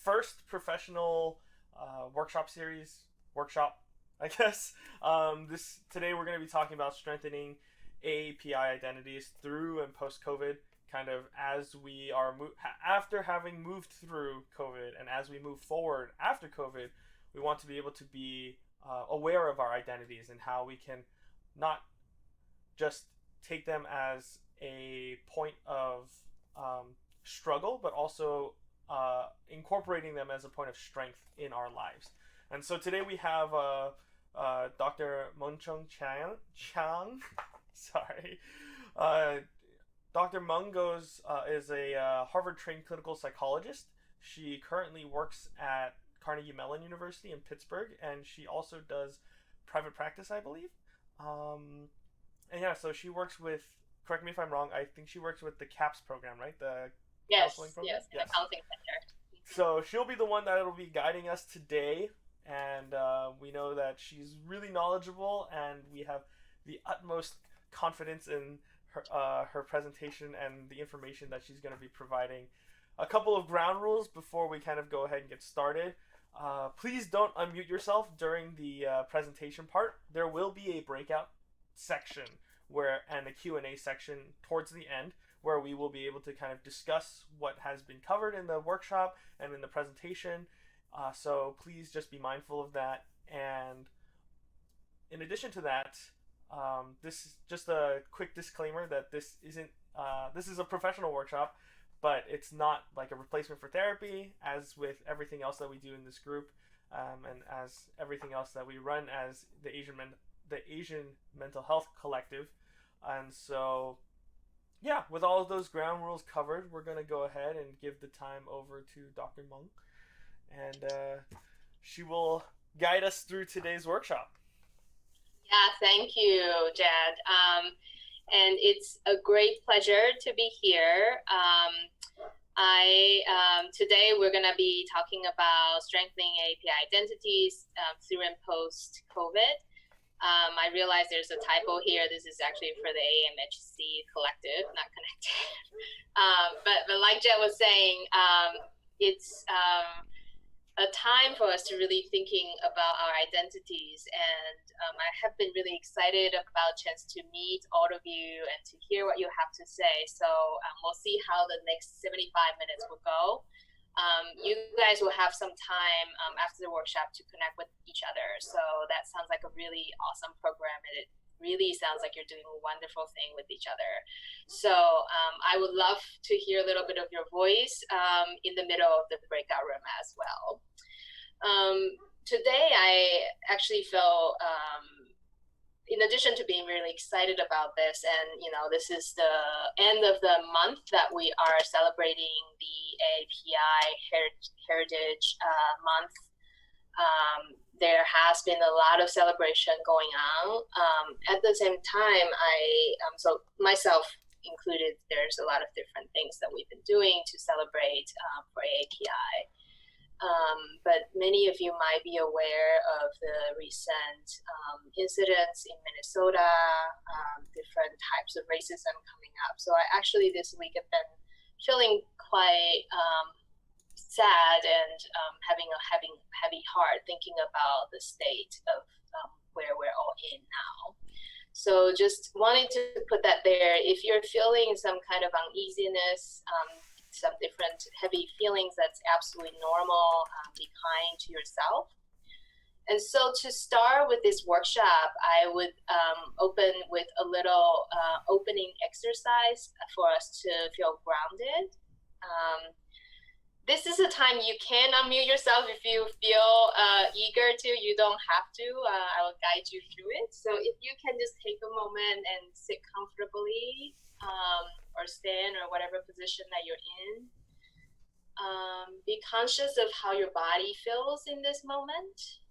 first professional workshop, I guess. Today we're going to be talking about strengthening AAPI identities through and post COVID, kind of as we are after having moved through COVID, and as we move forward after COVID, we want to be able to be aware of our identities and how we can not just take them as a point of struggle, but also incorporating them as a point of strength in our lives. And so today we have Dr. Mengchun Chiang. Sorry. Dr. Meng is a Harvard-trained clinical psychologist. She currently works at Carnegie Mellon University in Pittsburgh, and she also does private practice, I believe. And yeah, so she works with, correct me if I'm wrong, I think she works with the CAPS program, right? The counseling program? Yes, the counseling center. So she'll be the one that will be guiding us today, and we know that she's really knowledgeable, and we have the utmost confidence in her presentation and the information that she's going to be providing. A couple of ground rules before we kind of go ahead and get started. Please don't unmute yourself during the presentation part. There will be a breakout section and a Q&A section towards the end where we will be able to kind of discuss what has been covered in the workshop and in the presentation. So please just be mindful of that. And in addition to that, this is just a quick disclaimer that this is a professional workshop, but it's not like a replacement for therapy, as with everything else that we do in this group, and as everything else that we run as the Asian Mental Health Collective. And so, yeah, with all of those ground rules covered, we're going to go ahead and give the time over to Dr. Meng, and she will guide us through today's workshop. Yeah, thank you, Jad. And it's a great pleasure to be here. Today we're going to be talking about strengthening AAPI identities through and post COVID. I realize there's a typo here. This is actually for the AMHC collective, not connected. But like Jed was saying, it's a time for us to really thinking about our identities, and I have been really excited about a chance to meet all of you and to hear what you have to say. So we'll see how the next 75 minutes will go. You guys will have some time after the workshop to connect with each other. So that sounds like a really awesome program, and it really sounds like you're doing a wonderful thing with each other. So I would love to hear a little bit of your voice in the middle of the breakout room as well. Today I actually felt, in addition to being really excited about this, and this is the end of the month that we are celebrating the AAPI Heritage Month. There has been a lot of celebration going on. At the same time, so myself included, there's a lot of different things that we've been doing to celebrate for AAPI. But many of you might be aware of the recent incidents in Minnesota, different types of racism coming up. So I actually this week have been feeling quite sad and having a heavy heart thinking about the state of where we're all in now. So just wanting to put that there. If you're feeling some kind of uneasiness, some different heavy feelings, that's absolutely normal. Be kind to yourself. And so to start with this workshop, I would open with a little opening exercise for us to feel grounded. This is a time you can unmute yourself if you feel eager to. You don't have to. I will guide you through it. So if you can just take a moment and sit comfortably, or stand, or whatever position that you're in. Be conscious of how your body feels in this moment.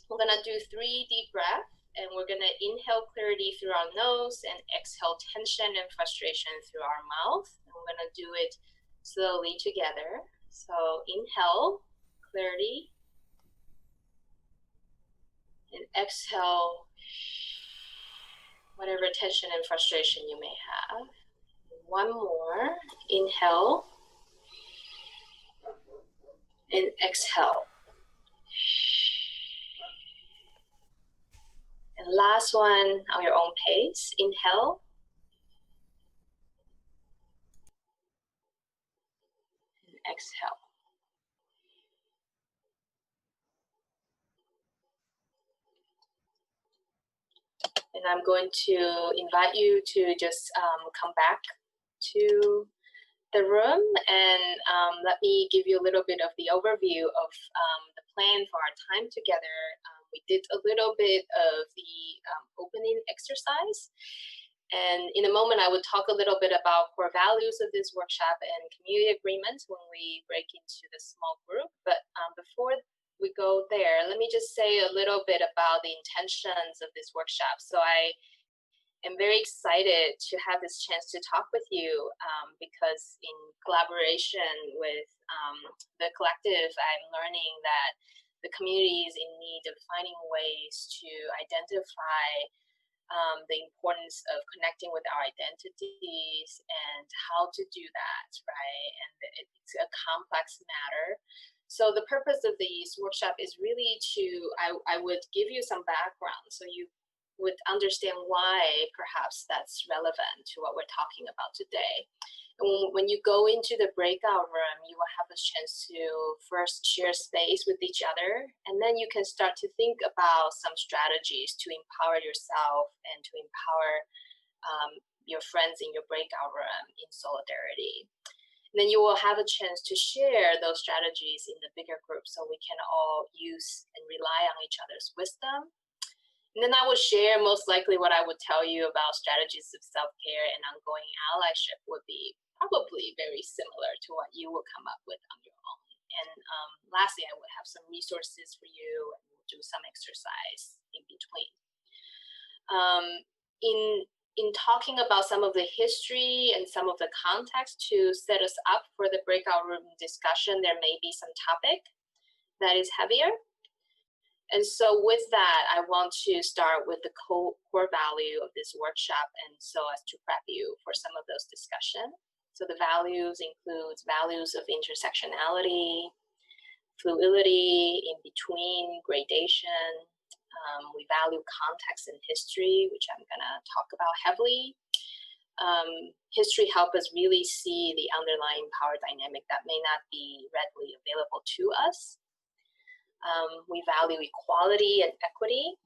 We're gonna do 3 deep breaths, and we're gonna inhale clarity through our nose and exhale tension and frustration through our mouth. And we're gonna do it slowly together. So inhale, clarity, and exhale, whatever tension and frustration you may have. One more, inhale, And exhale. And last one on your own pace. Inhale. And exhale. And I'm going to invite you to just come back to the room, and let me give you a little bit of the overview of the plan for our time together. We did a little bit of the opening exercise, and in a moment I would talk a little bit about core values of this workshop and community agreements when we break into the small group. But before we go there, let me just say a little bit about the intentions of this workshop. So I'm very excited to have this chance to talk with you because in collaboration with the collective, I'm learning that the community is in need of finding ways to identify the importance of connecting with our identities and how to do that, right? And it's a complex matter. So the purpose of this workshop is really to, I would give you some background so you would understand why perhaps that's relevant to what we're talking about today. And when you go into the breakout room, you will have a chance to first share space with each other, and then you can start to think about some strategies to empower yourself and to empower your friends in your breakout room in solidarity. And then you will have a chance to share those strategies in the bigger group so we can all use and rely on each other's wisdom. And then I will share most likely what I would tell you about strategies of self-care and ongoing allyship would be probably very similar to what you will come up with on your own. And lastly, I would have some resources for you and we'll do some exercise in between. In talking about some of the history and some of the context to set us up for the breakout room discussion, there may be some topic that is heavier. And so with that, I want to start with the core value of this workshop, and so as to prep you for some of those discussions. So the values includes values of intersectionality, fluidity, in between, gradation. We value context and history, which I'm gonna talk about heavily. History helps us really see the underlying power dynamic that may not be readily available to us. We value equality and equity.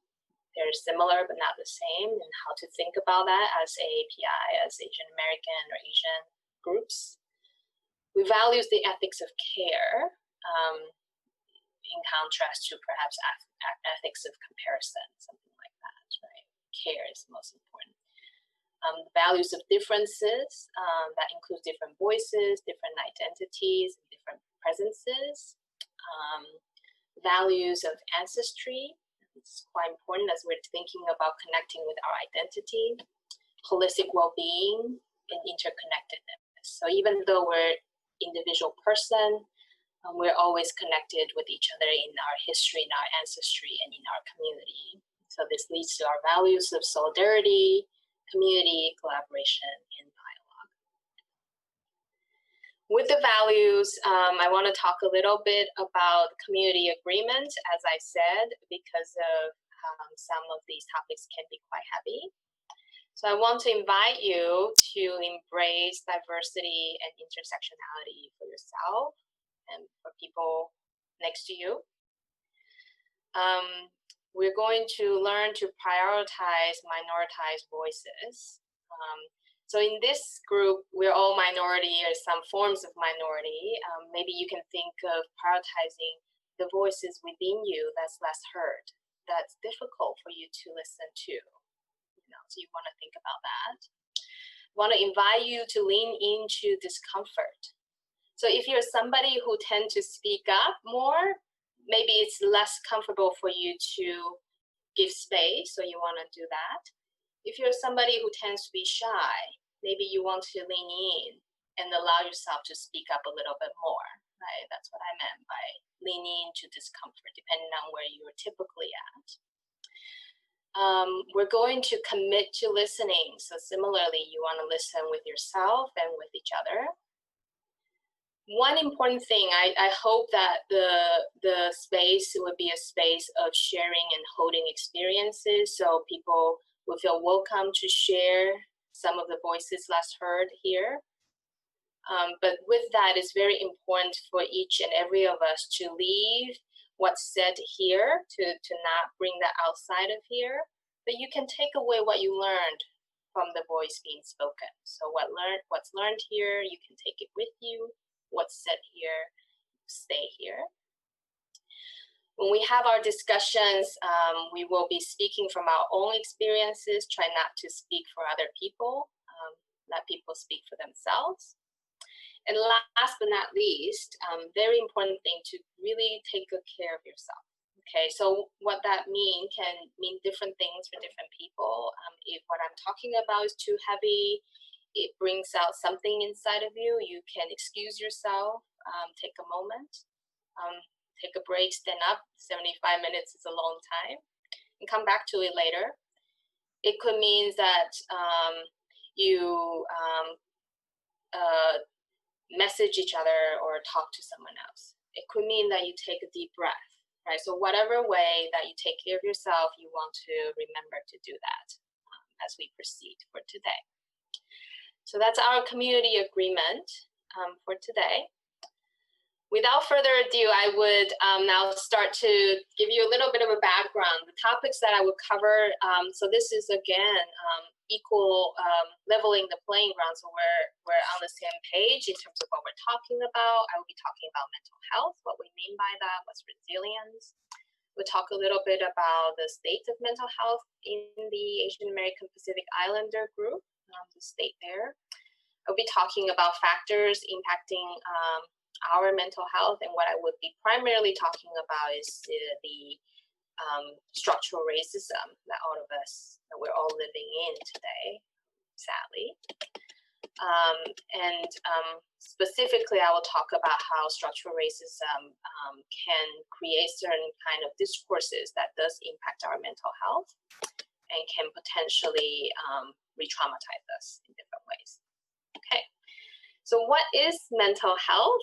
They're similar but not the same, and how to think about that as AAPI, as Asian American or Asian groups. We value the ethics of care in contrast to perhaps ethics of comparison, something like that, right? Care is most important. Values of differences, that includes different voices, different identities, different presences. Values of ancestry. It's quite important as we're thinking about connecting with our identity, holistic well-being, and interconnectedness. So even though we're individual person, we're always connected with each other in our history, in our ancestry, and in our community. So this leads to our values of solidarity, community, collaboration, and dialogue. With the values, I want to talk a little bit about community agreement, as I said, because of some of these topics can be quite heavy. So I want to invite you to embrace diversity and intersectionality for yourself and for people next to you. We're going to learn to prioritize minoritized voices. So in this group, we're all minority or some forms of minority. Maybe you can think of prioritizing the voices within you that's less heard, that's difficult for you to listen to. So you want to think about that. I want to invite you to lean into discomfort. So if you're somebody who tend to speak up more, maybe it's less comfortable for you to give space, so you want to do that. If you're somebody who tends to be shy, maybe you want to lean in and allow yourself to speak up a little bit more, right? That's what I meant by leaning into discomfort, depending on where you're typically at. We're going to commit to listening. So similarly, you want to listen with yourself and with each other. One important thing, I hope that the space would be a space of sharing and holding experiences, so people will feel welcome to share some of the voices last heard here. But with that, it's very important for each and every of us to leave what's said here, to not bring that outside of here, but you can take away what you learned from the voice being spoken. So what's learned here, you can take it with you. What's said here, stay here. When we have our discussions, we will be speaking from our own experiences, try not to speak for other people, let people speak for themselves. And last but not least, very important thing to really take good care of yourself. Okay, so what that can mean different things for different people. If what I'm talking about is too heavy, it brings out something inside of you, you can excuse yourself, take a moment, take a break, stand up. 75 minutes is a long time, and come back to it later. It could mean that you message each other or talk to someone else. It could mean that you take a deep breath, right? So whatever way that you take care of yourself, you want to remember to do that as we proceed for today. So that's our community agreement for today. Without further ado, I would now start to give you a little bit of a background. The topics that I would cover, so this is again, equal leveling the playing ground, so we're on the same page in terms of what we're talking about. I will be talking about mental health, what we mean by that, what's resilience. We'll talk a little bit about the state of mental health in the Asian American Pacific Islander group, the state there. I'll be talking about factors impacting our mental health, and what I would be primarily talking about is the structural racism that all of us, that we're all living in today, sadly. Specifically, I will talk about how structural racism can create certain kind of discourses that does impact our mental health and can potentially re-traumatize us in different ways. Okay, so what is mental health?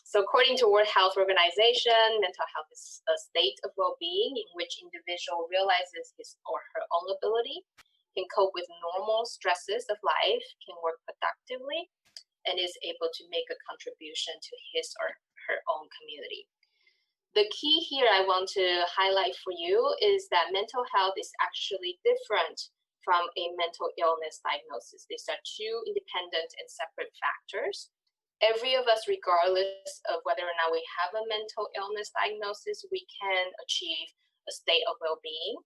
So according to World Health Organization, mental health is a state of well-being in which individual realizes his or her own ability, can cope with normal stresses of life, can work productively, and is able to make a contribution to his or her own community. The key here I want to highlight for you is that mental health is actually different from a mental illness diagnosis. These are two independent and separate factors. Every of us, regardless of whether or not we have a mental illness diagnosis, we can achieve a state of well-being.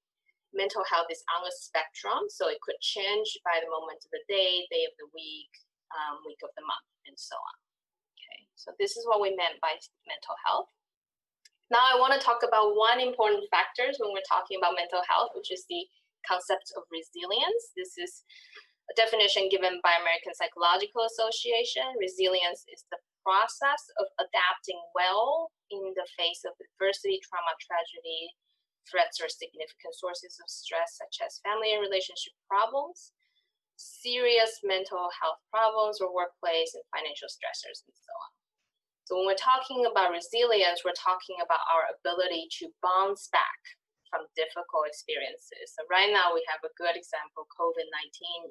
Mental health is on a spectrum, so it could change by the moment of the day of the week, week of the month, and so on. Okay, so this is what we meant by mental health. Now I want to talk about one important factor when we're talking about mental health, which is the concept of resilience. This is a definition given by American Psychological Association. Resilience is the process of adapting well in the face of adversity, trauma, tragedy, threats, or significant sources of stress, such as family and relationship problems, serious mental health problems, or workplace and financial stressors, and so on. So when we're talking about resilience, we're talking about our ability to bounce back from difficult experiences. So right now we have a good example. COVID-19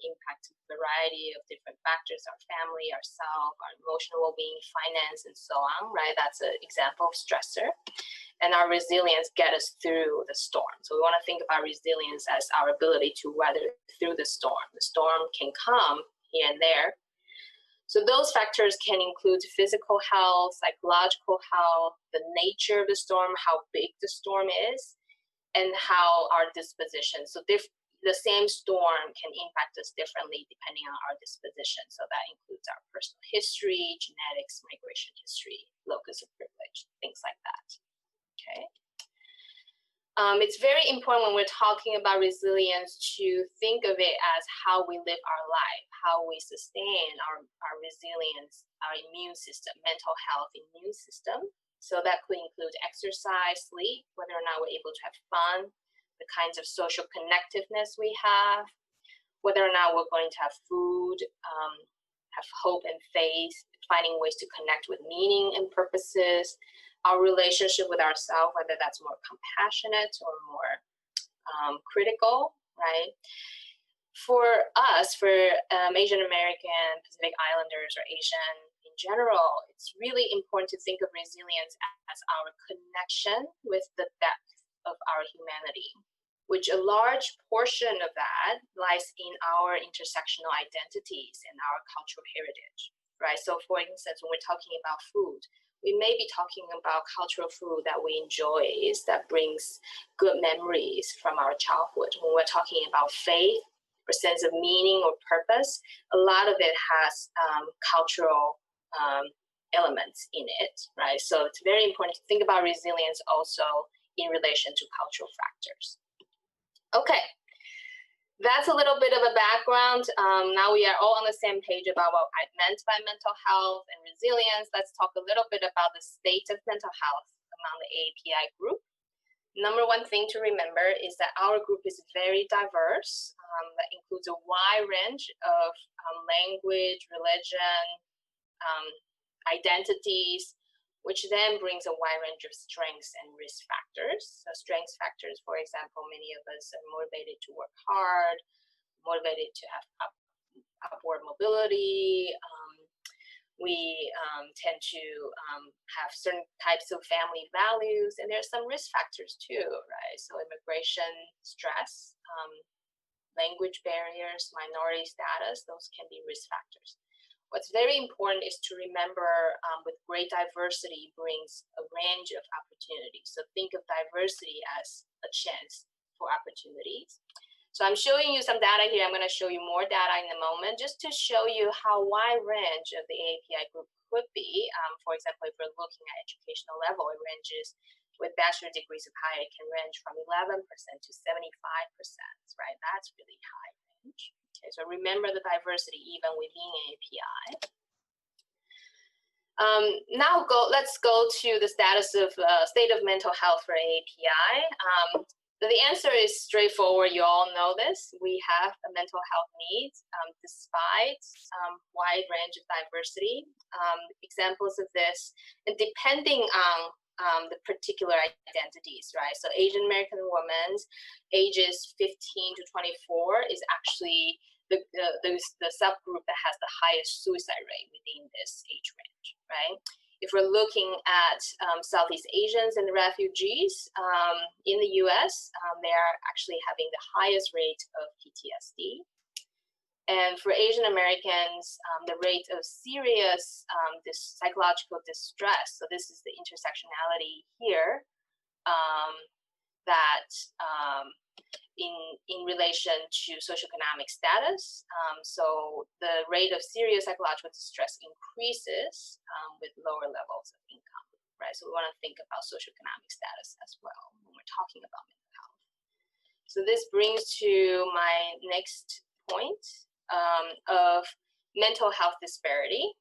impacts a variety of different factors, our family, ourselves, our emotional well-being, finance, and so on, right? That's an example of stressor. And our resilience get us through the storm. So we want to think about resilience as our ability to weather through the storm. The storm can come here and there. So those factors can include physical health, psychological health, the nature of the storm, how big the storm is, and how our disposition. So the same storm can impact us differently depending on our disposition. So that includes our personal history, genetics, migration history, locus of privilege, things like that. Okay. It's very important when we're talking about resilience to think of it as how we live our life, how we sustain our resilience, our immune system, mental health, immune system. So that could include exercise, sleep, whether or not we're able to have fun, the kinds of social connectiveness we have, whether or not we're going to have food, have hope and faith, finding ways to connect with meaning and purposes, our relationship with ourselves, whether that's more compassionate or more critical, right? For us, for Asian American, Pacific Islanders, or Asian in general, it's really important to think of resilience as our connection with the depth of our humanity, which a large portion of that lies in our intersectional identities and our cultural heritage, right? So for instance, when we're talking about food, we may be talking about cultural food that we enjoy, that brings good memories from our childhood. When we're talking about faith or sense of meaning or purpose, a lot of it has cultural elements in it, right? So it's very important to think about resilience also in relation to cultural factors. Okay, that's a little bit of a background. Now we are all on the same page about what I meant by mental health and resilience. Let's talk a little bit about the state of mental health among the AAPI group. Number one thing to remember is that our group is very diverse. That includes a wide range of language, religion, identities, which then brings a wide range of strengths and risk factors. So strengths factors, for example, many of us are motivated to work hard, motivated to have upward mobility. We tend to have certain types of family values, and there's some risk factors too, right? So immigration stress, language barriers, minority status, those can be risk factors. What's very important is to remember with great diversity brings a range of opportunities. So think of diversity as a chance for opportunities. So I'm showing you some data here. I'm going to show you more data in a moment just to show you how wide range of the AAPI group could be. For example, if we're looking at educational level, it ranges with bachelor degrees of higher, it can range from 11% to 75%, right? That's really high range. Okay, so remember the diversity even within AAPI. Let's go to the status of state of mental health for AAPI. The answer is straightforward. You all know this. We have a mental health needs despite wide range of diversity. Examples of this, and depending on the particular identities, right? So Asian American women ages 15 to 24 is actually the subgroup that has the highest suicide rate within this age range, right? If we're looking at Southeast Asians and refugees in the US, they are actually having the highest rate of PTSD. And for Asian Americans, the rate of serious psychological distress, so this is the intersectionality here, that in relation to socioeconomic status, so the rate of serious psychological distress increases with lower levels of income, right? So we want to think about socioeconomic status as well when we're talking about mental health. So this brings to my next point, of mental health disparity.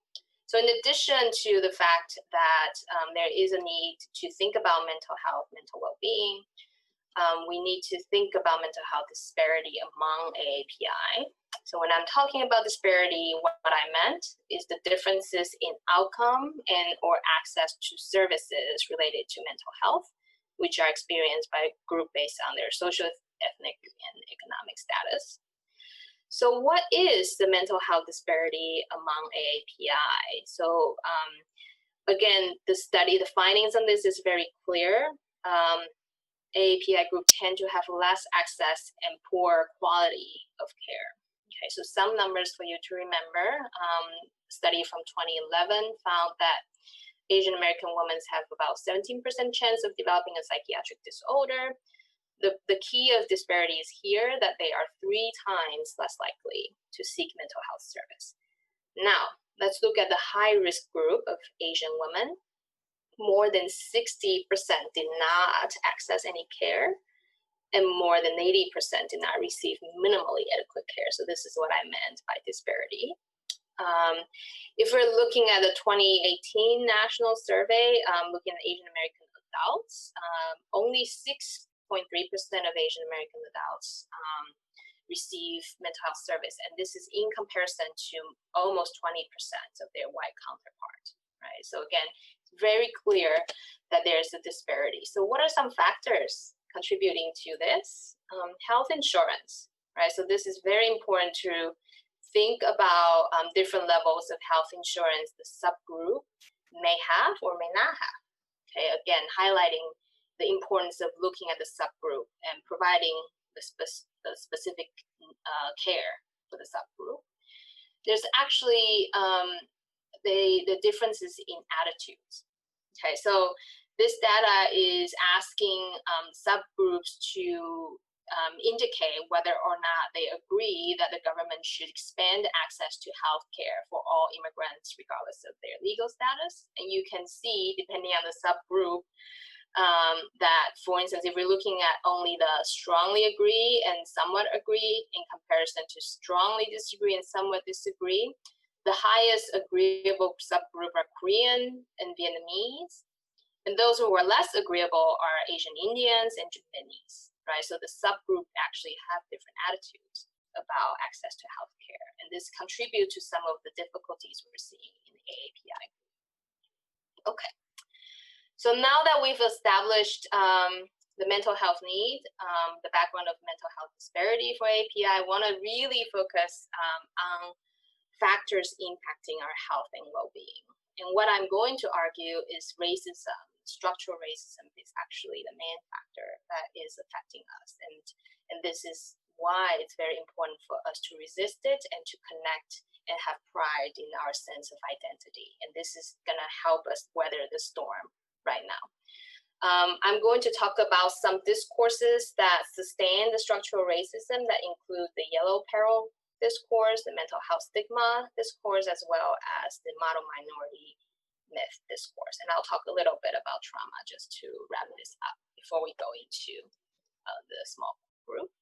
So in addition to the fact that there is a need to think about mental health, mental well-being, we need to think about mental health disparity among AAPI. So when I'm talking about disparity, what I meant is the differences in outcome and or access to services related to mental health, which are experienced by a group based on their social, ethnic, and economic status. So what is the mental health disparity among AAPI? So again, the findings on this is very clear. AAPI group tend to have less access and poor quality of care. Okay, so some numbers for you to remember. A study from 2011 found that Asian American women have about 17% chance of developing a psychiatric disorder. The key of disparity is here that they are 3 times less likely to seek mental health service. Now, let's look at the high-risk group of Asian women. More than 60% did not access any care, and more than 80% did not receive minimally adequate care. So this is what I meant by disparity. If we're looking at the 2018 national survey, looking at Asian American adults, only 6.3% of Asian American adults receive mental health service. And this is in comparison to almost 20% of their white counterpart, right? So again, it's very clear that there's a disparity. So what are some factors contributing to this? Health insurance, right? So this is very important to think about different levels of health insurance the subgroup may have or may not have. Okay, again, highlighting the importance of looking at the subgroup and providing the specific care for the subgroup. There's actually the differences in attitudes. Okay, so this data is asking subgroups to indicate whether or not they agree that the government should expand access to healthcare for all immigrants, regardless of their legal status. And you can see, depending on the subgroup, that, for instance, if we're looking at only the strongly agree and somewhat agree in comparison to strongly disagree and somewhat disagree, the highest agreeable subgroup are Korean and Vietnamese. And those who are less agreeable are Asian Indians and Japanese, right? So the subgroup actually have different attitudes about access to healthcare. And this contributes to some of the difficulties we're seeing in the AAPI. Okay. So now that we've established the mental health need, the background of mental health disparity for API, I want to really focus on factors impacting our health and well-being. And what I'm going to argue is racism, structural racism is actually the main factor that is affecting us. And this is why it's very important for us to resist it and to connect and have pride in our sense of identity. And this is going to help us weather the storm right now. I'm going to talk about some discourses that sustain the structural racism that include the yellow peril discourse, the mental health stigma discourse, as well as the model minority myth discourse. And I'll talk a little bit about trauma just to wrap this up before we go into the small group.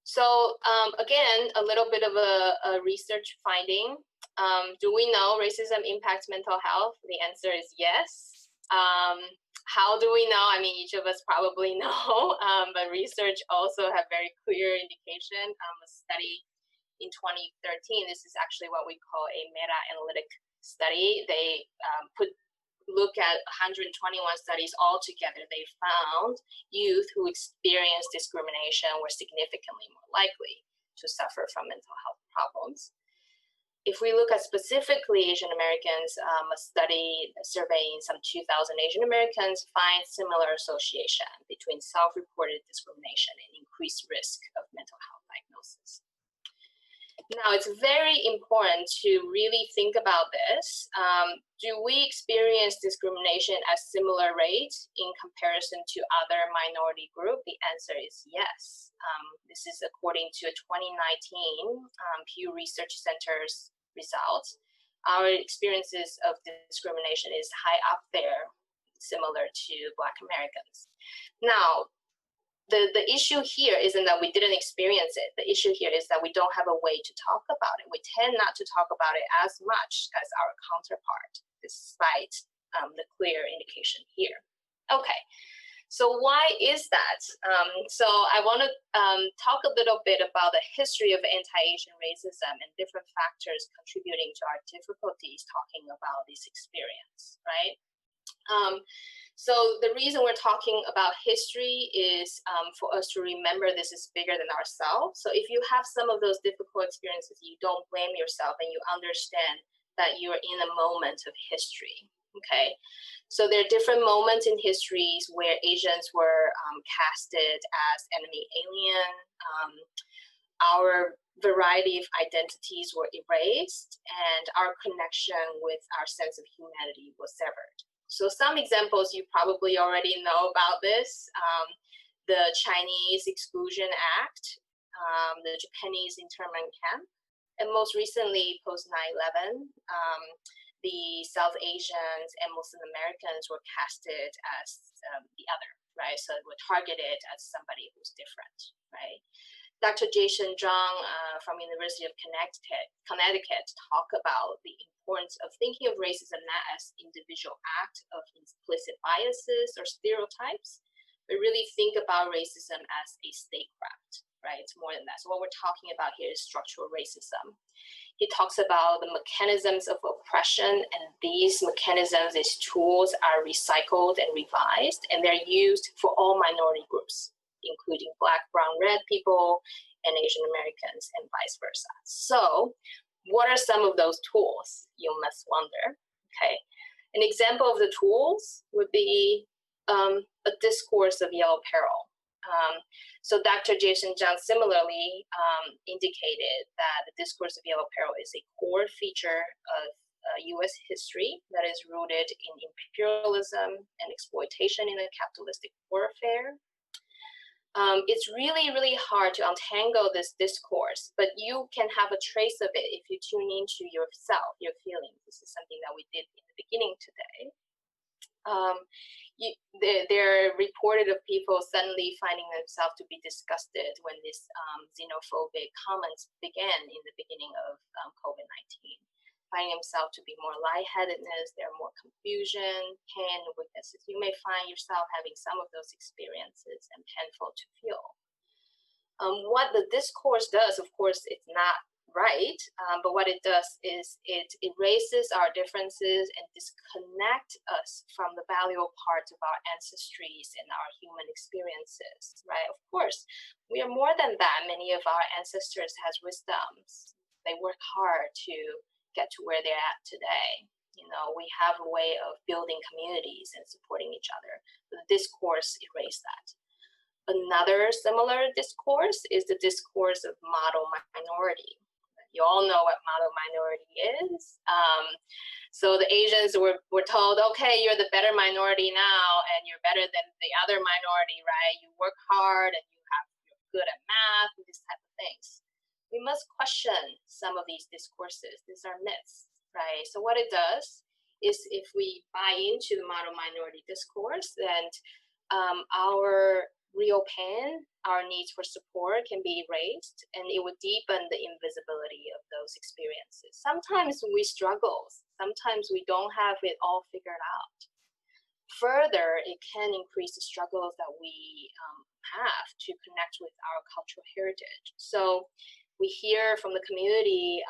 So again, a little bit of a research finding. Do we know racism impacts mental health? The answer is yes. How do we know? I mean, each of us probably know, but research also have very clear indication. A study in 2013, this is actually what we call a meta-analytic study. They look at 121 studies all together. They found youth who experienced discrimination were significantly more likely to suffer from mental health problems. If we look at specifically Asian Americans, a study surveying some 2,000 Asian Americans finds similar association between self-reported discrimination and increased risk of mental health diagnosis. Now, it's very important to really think about this. Do we experience discrimination at similar rates in comparison to other minority groups? The answer is yes. This is according to a 2019 Pew Research Center's results. Our experiences of discrimination is high up there, similar to Black Americans. Now, the issue here isn't that we didn't experience it. The issue here is that we don't have a way to talk about it. We tend not to talk about it as much as our counterpart, despite the clear indication here. Okay, so why is that? So I want to talk a little bit about the history of anti-Asian racism and different factors contributing to our difficulties talking about this experience, right? So the reason we're talking about history is for us to remember this is bigger than ourselves. So if you have some of those difficult experiences, you don't blame yourself and you understand that you're in a moment of history, okay? So there are different moments in histories where Asians were casted as enemy alien. Our variety of identities were erased and our connection with our sense of humanity was severed. So some examples you probably already know about this, the Chinese Exclusion Act, the Japanese internment camp, and most recently post 9/11, the South Asians and Muslim Americans were casted as the other, right? So they were targeted as somebody who's different, right? Dr. Jason Zhang from University of Connecticut talk about the importance of thinking of racism not as individual act of implicit biases or stereotypes, but really think about racism as a statecraft, right? It's more than that. So what we're talking about here is structural racism. He talks about the mechanisms of oppression, and these mechanisms, these tools are recycled and revised, and they're used for all minority groups, including Black, brown, red people, and Asian Americans, and vice versa. So what are some of those tools, you must wonder? Okay, an example of the tools would be a discourse of yellow peril. So Dr. Jason Jiang similarly indicated that the discourse of yellow peril is a core feature of US history that is rooted in imperialism and exploitation in a capitalistic warfare. It's really, really hard to untangle this discourse, but you can have a trace of it if you tune into yourself, your feelings. This is something that we did in the beginning today. They're reported of people suddenly finding themselves to be disgusted when these xenophobic comments began in the beginning of COVID-19, finding themselves to be more lightheadedness, there are more confusion, pain, weaknesses. You may find yourself having some of those experiences and painful to feel. What the discourse does, of course, it's not right, but what it does is it erases our differences and disconnect us from the valuable parts of our ancestries and our human experiences, right? Of course, we are more than that. Many of our ancestors has wisdoms. They work hard to get to where they're at today. You know, we have a way of building communities and supporting each other. The discourse erased that. Another similar discourse is the discourse of model minority. You all know what model minority is. So the Asians were told, okay, you're the better minority now, and you're better than the other minority, right? You work hard and you're good at math and these type of things. We must question some of these discourses. These are myths, right? So what it does is if we buy into the model minority discourse, then our real pain, our needs for support can be erased, and it would deepen the invisibility of those experiences. Sometimes we struggle. Sometimes we don't have it all figured out. Further, it can increase the struggles that we have to connect with our cultural heritage. So we hear from the community,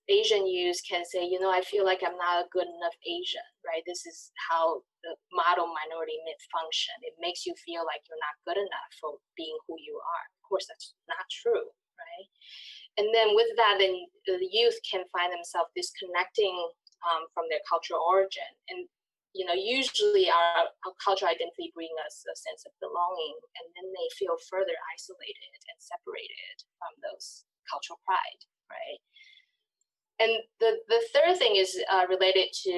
Asian youth can say, you know, I feel like I'm not a good enough Asian, right? This is how the model minority myth function. It makes you feel like you're not good enough for being who you are. Of course, that's not true, right? And then with that, then the youth can find themselves disconnecting from their cultural origin. And, you know, usually our cultural identity brings us a sense of belonging, and then they feel further isolated and separated from those cultural pride, right? And the third thing is related to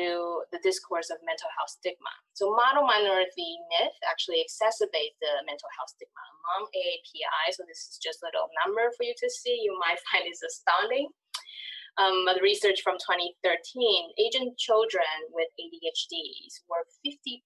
the discourse of mental health stigma. So model minority myth actually exacerbates the mental health stigma among AAPIs. So this is just a little number for you to see. You might find it's astounding. The research from 2013, Asian children with ADHDs were 50%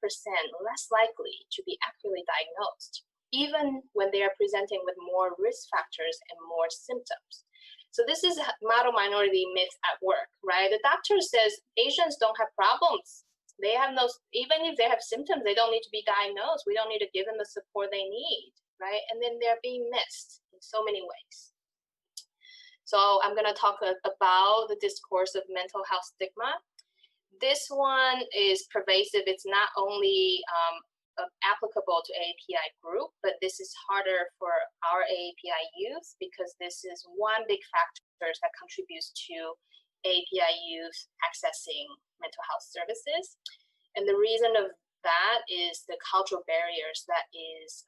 less likely to be accurately diagnosed, even when they are presenting with more risk factors and more symptoms. So this is model minority myth at work, right? The doctor says Asians don't have problems. They have no, even if they have symptoms, they don't need to be diagnosed. We don't need to give them the support they need, right? And then they're being missed in so many ways. So I'm gonna talk about the discourse of mental health stigma. This one is pervasive. It's not only applicable to AAPI group, but this is harder for our AAPI youth because this is one big factor that contributes to AAPI youth accessing mental health services. And the reason of that is the cultural barriers that is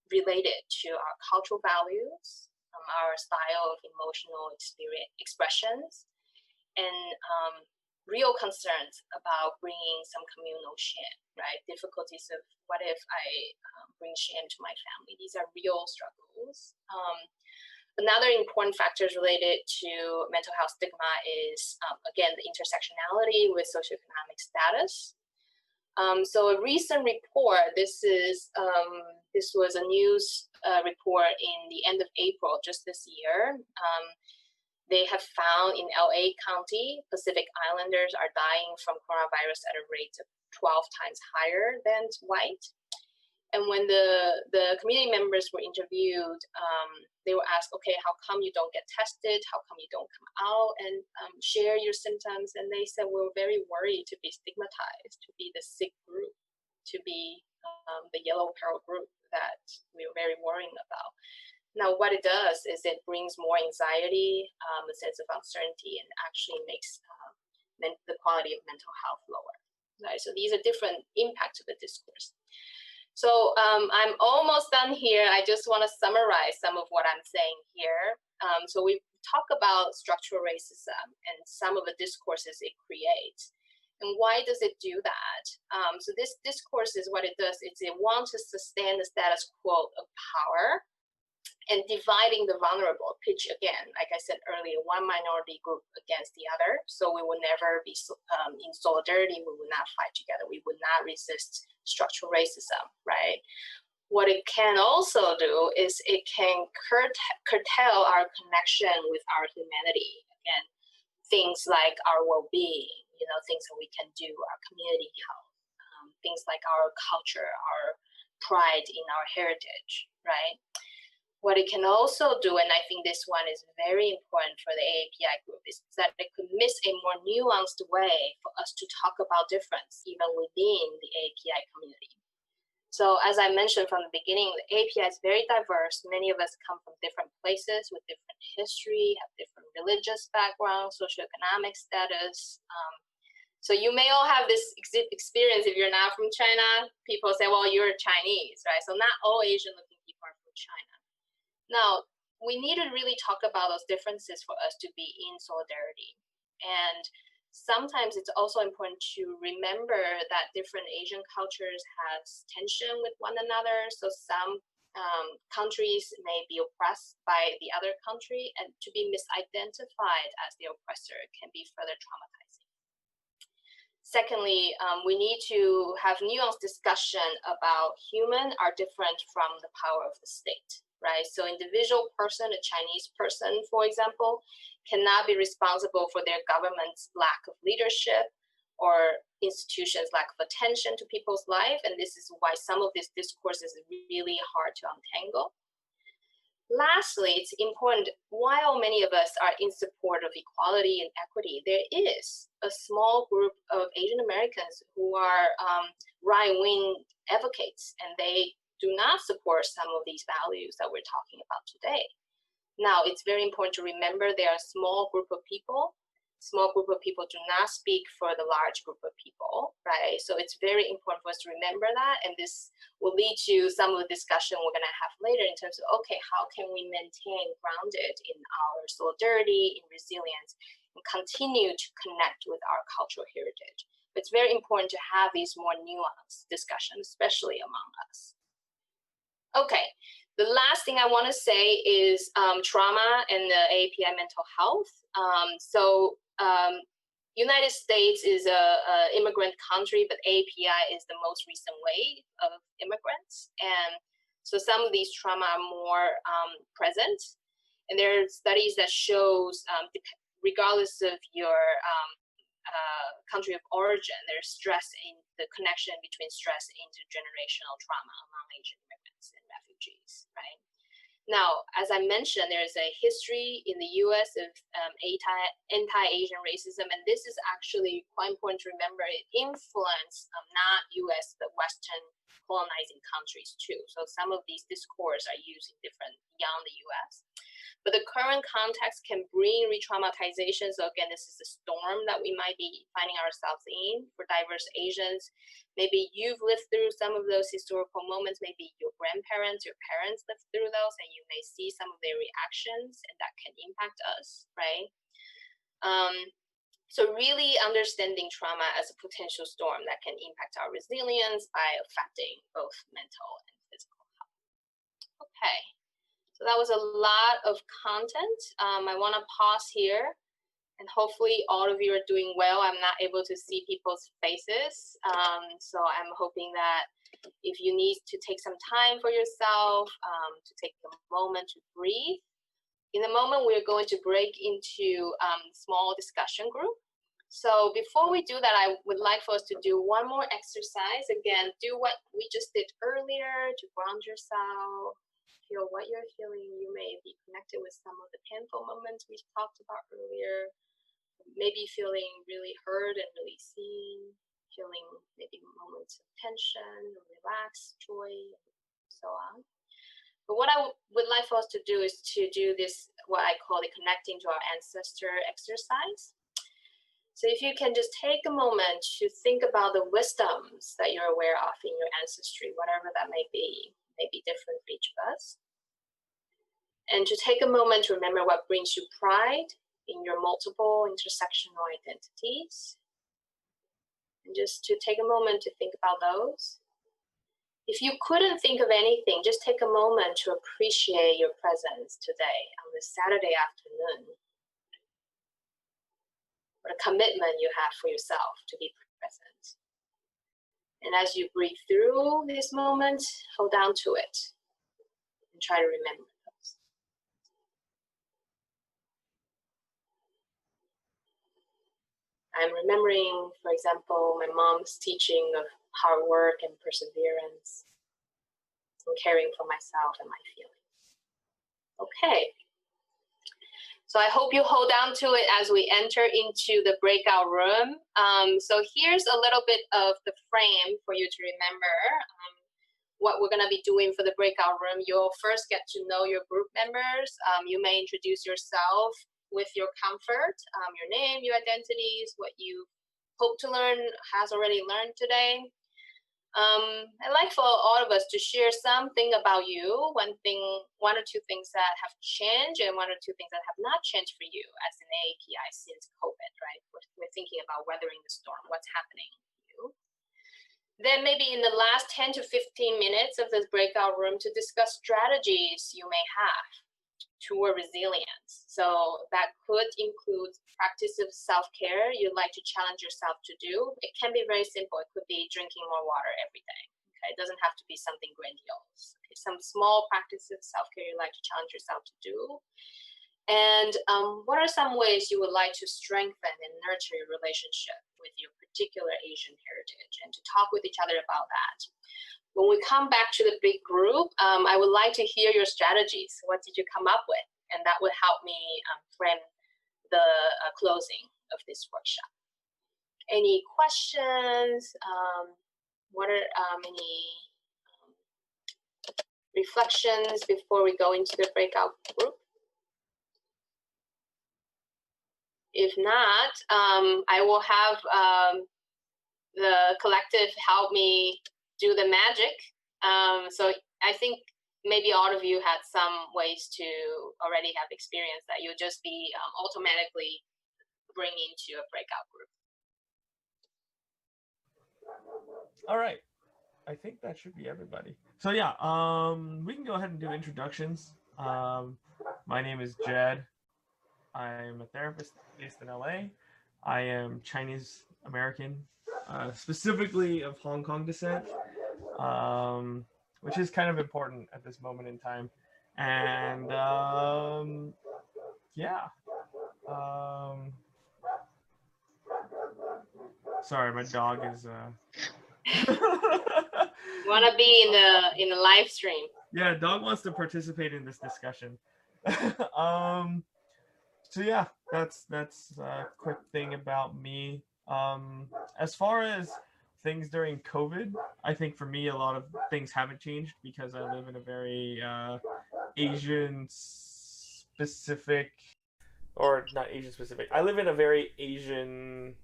related to our cultural values, our style of emotional expressions, and real concerns about bringing some communal shame, right? Difficulties of what if I bring shame to my family? These are real struggles. Another important factor related to mental health stigma is, again, the intersectionality with socioeconomic status. So a recent report, this was a news report in the end of April, just this year. They have found in LA County, Pacific Islanders are dying from coronavirus at a rate of 12 times higher than white. And when the community members were interviewed, they were asked, okay, how come you don't get tested? How come you don't come out and share your symptoms? And they said, we're very worried to be stigmatized, to be the sick group, to be the yellow peril group that we were very worrying about. Now, what it does is it brings more anxiety, a sense of uncertainty, and actually makes the quality of mental health lower. Right? So these are different impacts of the discourse. So I'm almost done here. I just want to summarize some of what I'm saying here. So we talk about structural racism and some of the discourses it creates. And why does it do that? So this discourse is what it does. It's it wants to sustain the status quo of power and dividing the vulnerable, pitch again, like I said earlier, one minority group against the other. So we will never be in solidarity. We will not fight together. We will not resist structural racism, right? What it can also do is it can curtail our connection with our humanity. Again, things like our well-being, things that we can do, our community health, things like our culture, our pride in our heritage, right? What it can also do, and I think this one is very important for the AAPI group, is that it could miss a more nuanced way for us to talk about difference, even within the AAPI community. So as I mentioned from the beginning, the AAPI is very diverse. Many of us come from different places with different history, have different religious backgrounds, socioeconomic status. So you may all have this experience if you're not from China. People say, well, you're Chinese, right? So not all Asian-looking people are from China. Now, we need to really talk about those differences for us to be in solidarity. And sometimes it's also important to remember that different Asian cultures have tension with one another. So some countries may be oppressed by the other country, and to be misidentified as the oppressor can be further traumatizing. Secondly, we need to have nuanced discussion about human are different from the power of the state. Right? So individual person, a Chinese person, for example, cannot be responsible for their government's lack of leadership or institutions' lack of attention to people's life. And this is why some of this discourse is really hard to untangle. Lastly, it's important, while many of us are in support of equality and equity, there is a small group of Asian Americans who are right-wing advocates, and they do not support some of these values that we're talking about today. Now, it's very important to remember there are a small group of people. Small group of people do not speak for the large group of people, right? So it's very important for us to remember that, and this will lead to some of the discussion we're gonna have later in terms of, okay, how can we maintain grounded in our solidarity, in resilience, and continue to connect with our cultural heritage. But it's very important to have these more nuanced discussions, especially among us. Okay, the last thing I want to say is trauma and the AAPI mental health. United States is a immigrant country, but AAPI is the most recent wave of immigrants. And so some of these trauma are more present. And there are studies that shows, regardless of your country of origin, there's stress in the connection between stress and intergenerational trauma among Asian immigrants and refugees, right? Now, as I mentioned, there's a history in the US of anti-Asian racism, and this is actually quite important to remember. It influenced not US, but Western colonizing countries too. So some of these discourses are used in different beyond the US. But the current context can bring re-traumatization. So again, this is the storm that we might be finding ourselves in for diverse Asians. Maybe you've lived through some of those historical moments. Maybe your grandparents, your parents lived through those, and you may see some of their reactions, and that can impact us, right? So really understanding trauma as a potential storm that can impact our resilience by affecting both mental and physical health. Okay. So that was a lot of content. I want to pause here, and hopefully all of you are doing well. I'm not able to see people's faces. So I'm hoping that if you need to take some time for yourself, to take a moment to breathe. In a moment, we're going to break into small discussion group. So before we do that, I would like for us to do one more exercise. Again, do what we just did earlier to ground yourself, feel what you're feeling. You may be connected with some of the painful moments we talked about earlier. Maybe feeling really heard and really seen, feeling maybe moments of tension, relax, joy, and so on. But what I would like for us to do is to do this, what I call the connecting to our ancestor exercise. So if you can just take a moment to think about the wisdoms that you're aware of in your ancestry, whatever that may be different for each of us. And to take a moment to remember what brings you pride in your multiple intersectional identities. And just to take a moment to think about those. If you couldn't think of anything, just take a moment to appreciate your presence today on this Saturday afternoon. What a commitment you have for yourself to be present. And as you breathe through this moment, hold on to it and try to remember those. I'm remembering, for example, my mom's teaching of hard work and perseverance and caring for myself and my feelings. Okay. So I hope you hold on to it as we enter into the breakout room. So here's a little bit of the frame for you to remember what we're going to be doing for the breakout room. You'll first get to know your group members. You may introduce yourself with your comfort, your name, your identities, what you hope to learn, has already learned today. I'd like for all of us to share something about you, one or two things that have changed and one or two things that have not changed for you as an AAPI since COVID, right? We're thinking about weathering the storm, what's happening for you. Then maybe in the last 10 to 15 minutes of this breakout room to discuss strategies you may have toward resilience. So that could include practice of self-care you'd like to challenge yourself to do. It can be very simple. It could be drinking more water every day. Okay, it doesn't have to be something grandiose. Okay, some small practice of self-care you'd like to challenge yourself to do. And what are some ways you would like to strengthen and nurture your relationship with your particular Asian heritage, and to talk with each other about that. When we come back to the big group, I would like to hear your strategies. What did you come up with? And that would help me frame the closing of this workshop. Any questions? What are any reflections before we go into the breakout group? If not, I will have the collective help me do the magic. So I think maybe all of you had some ways to already have experience that you'll just be automatically bringing to a breakout group. All right. I think that should be everybody. So yeah, we can go ahead and do introductions. My name is Jed. I'm a therapist based in LA. I am Chinese American, specifically of Hong Kong descent, which is kind of important at this moment in time. And yeah. Sorry, my dog is. Want to be in the live stream? Yeah, dog wants to participate in this discussion. So yeah, that's a quick thing about me. As far as things during COVID, I think for me a lot of things haven't changed because I live in a very Asian specific, or not Asian specific. I live in a very Asian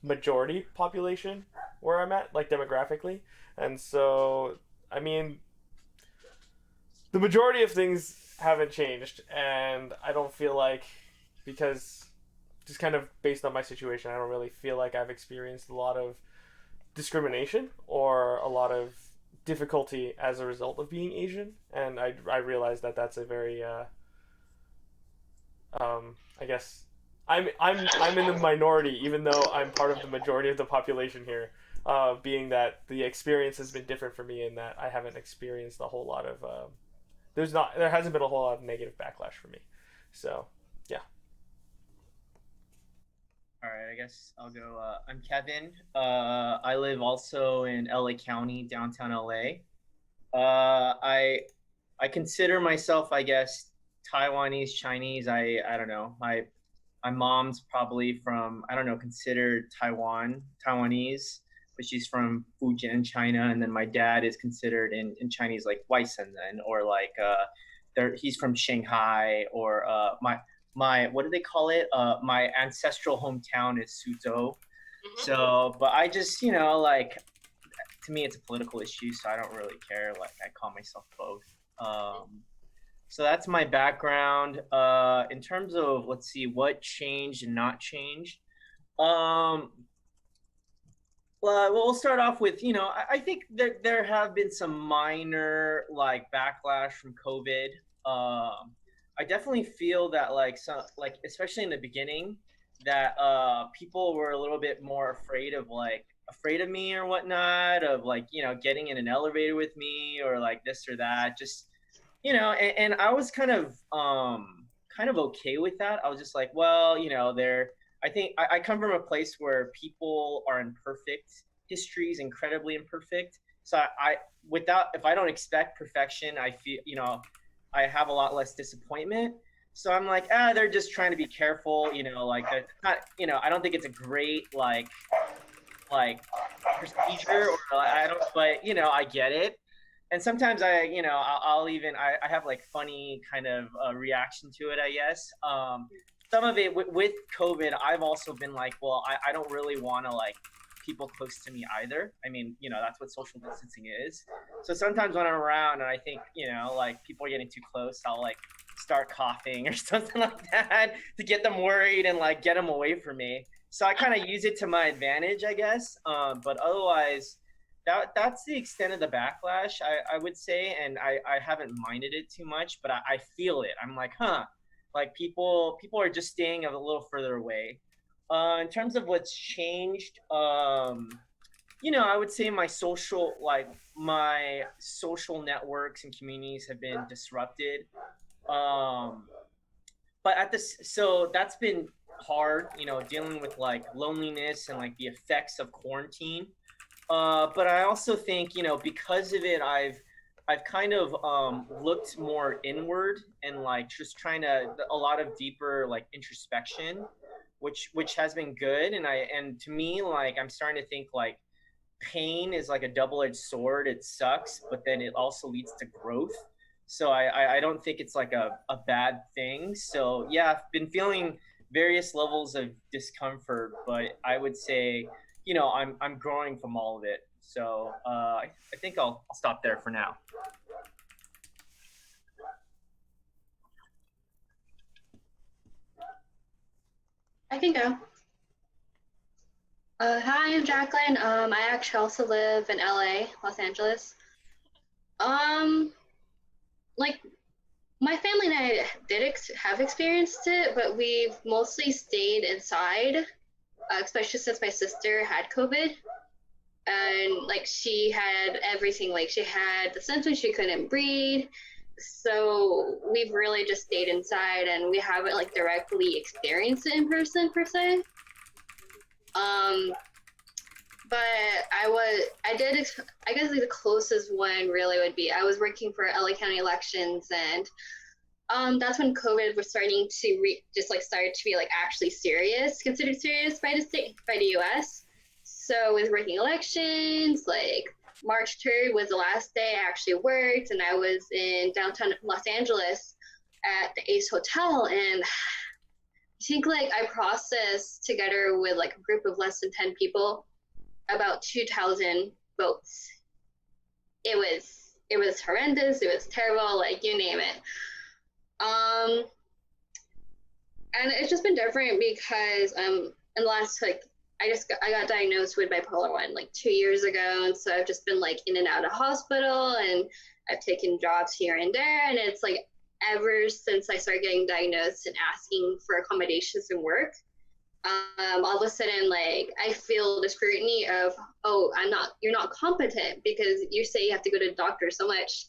majority population where I'm at, like demographically, and so I mean the majority of things haven't changed, and I don't feel like, because just kind of based on my situation, I don't really feel like I've experienced a lot of discrimination or a lot of difficulty as a result of being Asian, and I realize that that's a very I guess I'm in the minority, even though I'm part of the majority of the population here. Being that the experience has been different for me in that I haven't experienced a whole lot of there hasn't been a whole lot of negative backlash for me. So, yeah. All right, I guess I'll go. I'm Kevin. I live also in LA County, downtown LA. I consider myself, I guess, Taiwanese, Chinese. I don't know. My mom's probably from, I don't know, considered Taiwanese, but she's from Fujian, China. And then my dad is considered in Chinese like Waisenen, or like he's from Shanghai, or my what do they call it? My ancestral hometown is Suzhou. Mm-hmm. So, but I just, like, to me it's a political issue, so I don't really care. Like, I call myself both. So that's my background. In terms of, let's see, what changed and not changed. Well, we'll start off with, I think there have been some minor like backlash from COVID. I definitely feel that, like, some, like, especially in the beginning, that people were a little bit more afraid of me or whatnot, of, like, getting in an elevator with me, or like this or that. Just, and I was kind of okay with that. I was just like, well, I think I come from a place where people are imperfect. History is incredibly imperfect. So without, if I don't expect perfection, I feel, I have a lot less disappointment. So I'm like, they're just trying to be careful, like, it's not, I don't think it's a great like procedure, or I don't, but I get it. And sometimes I'll even, I have like funny kind of reaction to it, I guess. Some of it with COVID, I've also been like, well, I don't really want to, like, people close to me either. I mean, that's what social distancing is. So sometimes when I'm around and I think, like, people are getting too close, I'll like start coughing or something like that to get them worried and like get them away from me. So I kind of use it to my advantage, I guess. But otherwise, that's the extent of the backlash, I would say. And I haven't minded it too much, but I feel it. I'm like, like, people are just staying a little further away. In terms of what's changed, I would say my social networks and communities have been disrupted. Um, but so that's been hard, dealing with like loneliness and like the effects of quarantine. But I also think, because of it, I've kind of looked more inward, and like just trying to a lot of deeper like introspection, which has been good. And to me, like, I'm starting to think like pain is like a double-edged sword. It sucks, but then it also leads to growth. So I don't think it's like a bad thing. So yeah, I've been feeling various levels of discomfort, but I would say, I'm growing from all of it. So I think I'll stop there for now. I can go. Hi, I'm Jacqueline. I actually also live in LA, Los Angeles. Like, my family and I have experienced it, but we've mostly stayed inside, especially since my sister had COVID. And like, she had everything. Like, she had the symptoms, she couldn't breathe. So we've really just stayed inside, and we haven't like directly experienced it in person per se. But I guess like the closest one really would be, I was working for LA County elections, and that's when COVID was starting to start to be like actually considered serious by the state, by the US. So with working elections, like March 3rd was the last day I actually worked, and I was in downtown Los Angeles at the Ace Hotel, and I think like I processed together with like a group of less than 10 people about 2,000 votes. It was horrendous. It was terrible. Like, you name it. And it's just been different because in the last like I got diagnosed with bipolar 1 like 2 years ago, and so I've just been like in and out of hospital, and I've taken jobs here and there, and it's like ever since I started getting diagnosed and asking for accommodations and work, all of a sudden, like, I feel the scrutiny of, oh, you're not competent because you say you have to go to the doctor so much.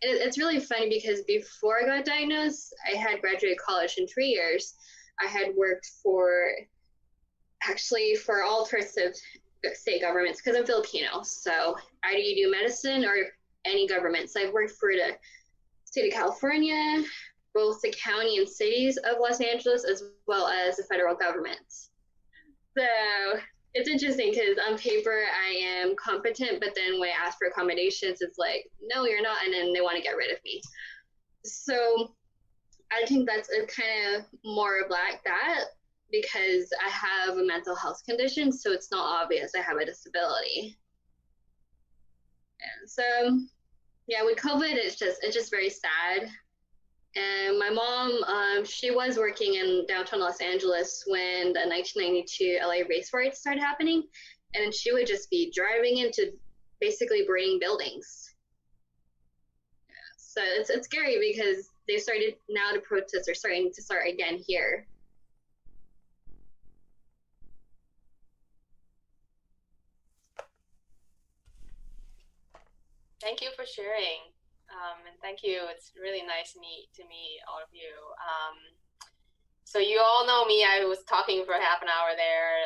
And it's really funny because before I got diagnosed, I had graduated college in 3 years. I had worked for actually for all sorts of state governments, because I'm Filipino. So either you do medicine or any government. So I've worked for the state of California, both the county and cities of Los Angeles, as well as the federal government. So it's interesting because on paper I am competent, but then when I ask for accommodations, it's like, no, you're not, and then they want to get rid of me. So I think that's a kind of more of like that because I have a mental health condition, so it's not obvious I have a disability. And so, yeah, with COVID, it's just very sad. And my mom, she was working in downtown Los Angeles when the 1992 LA race riots started happening, and she would just be driving into basically burning buildings. So it's scary because they started, now the protests are starting to start again here. Thank you for sharing. And thank you. It's really nice to meet all of you. So you all know me. I was talking for half an hour there.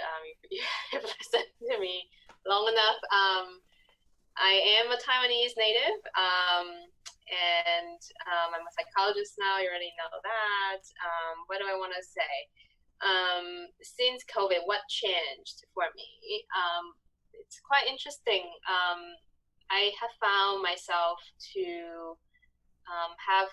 You have listened to me long enough. I am a Taiwanese native, and I'm a psychologist now. You already know that. What do I want to say? Since COVID, what changed for me? It's quite interesting. I have found myself to have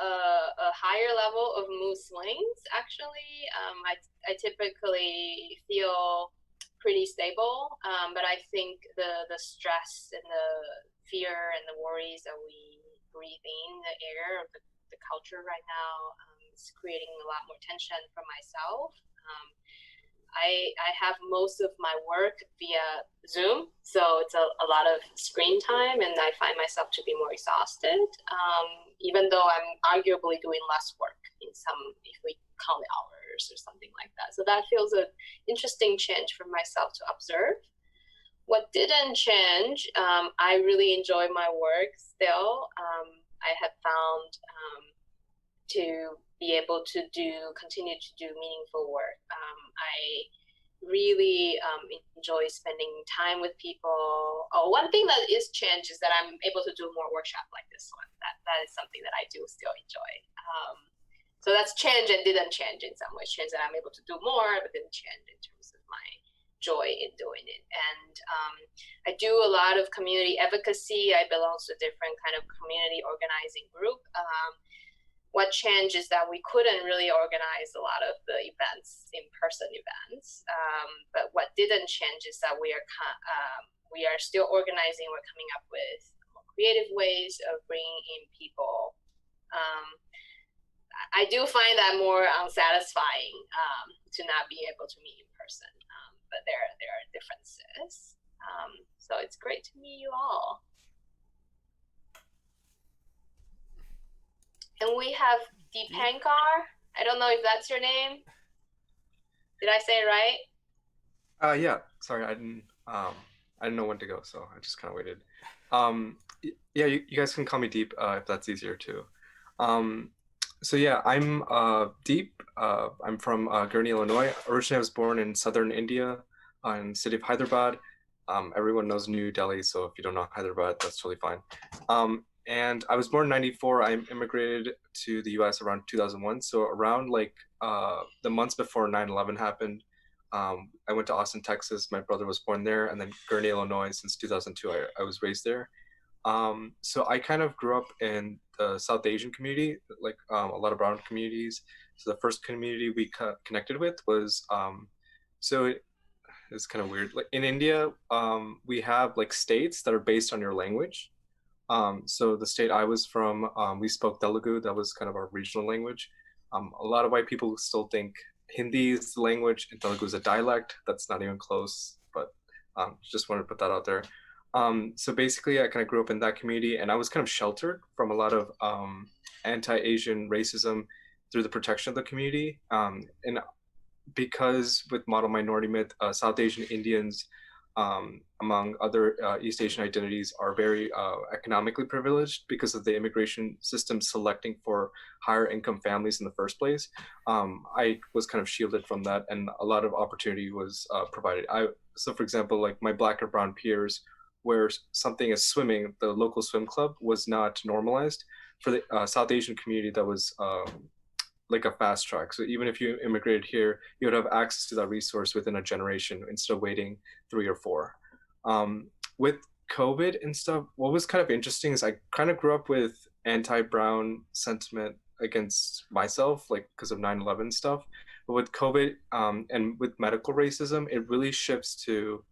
a higher level of mood swings, actually. I typically feel pretty stable, but I think the stress and the fear and the worries that we breathe in the air of the culture right now is creating a lot more tension for myself. I have most of my work via Zoom, so it's a lot of screen time, and I find myself to be more exhausted, even though I'm arguably doing less work in some, if we count hours or something like that. So that feels an interesting change for myself to observe. What didn't change, I really enjoy my work still. I have found to be able to continue to do meaningful work. I really enjoy spending time with people. Oh, one thing that is changed is that I'm able to do more workshop like this one. That is something that I do still enjoy. So that's change and didn't change in some ways. Change that I'm able to do more, but didn't change in terms of my joy in doing it. And I do a lot of community advocacy. I belong to a different kind of community organizing group. What changed is that we couldn't really organize a lot of the events, in-person events. But what didn't change is that we are still organizing. We're coming up with more creative ways of bringing in people. I do find that more unsatisfying to not be able to meet in person, but there are differences. So it's great to meet you all. And we have Deepen. I don't know if that's your name. Did I say it right? Yeah. Sorry, I didn't know when to go, so I just kind of waited. Yeah, you guys can call me Deep if that's easier too. So yeah, I'm Deep. I'm from Gurnee, Illinois. Originally, I was born in southern India, in the city of Hyderabad. Everyone knows New Delhi, so if you don't know Hyderabad, that's totally fine. And I was born in 94. I immigrated to the US around 2001. So around like the months before 9/11 happened, I went to Austin, Texas. My brother was born there. And then Gurnee, Illinois, since 2002, I was raised there. So I kind of grew up in the South Asian community, like a lot of brown communities. So the first community we connected with was, it's kind of weird. Like in India, we have like states that are based on your language. So the state I was from, we spoke Telugu. That was kind of our regional language. A lot of white people still think Hindi is the language and Telugu is a dialect. That's not even close, but just wanted to put that out there. So basically, I kind of grew up in that community, and I was kind of sheltered from a lot of anti-Asian racism through the protection of the community. And because with model minority myth, South Asian Indians among other East Asian identities, are very economically privileged because of the immigration system selecting for higher income families in the first place. I was kind of shielded from that, and a lot of opportunity was provided. So for example, like my Black or brown peers, where something as swimming, the local swim club, was not normalized. For the South Asian community, that was like a fast track. So even if you immigrated here, you would have access to that resource within a generation instead of waiting 3 or 4. With COVID and stuff, what was kind of interesting is I kind of grew up with anti-brown sentiment against myself, like because of 9/11 stuff. But with COVID and with medical racism, it really shifts to,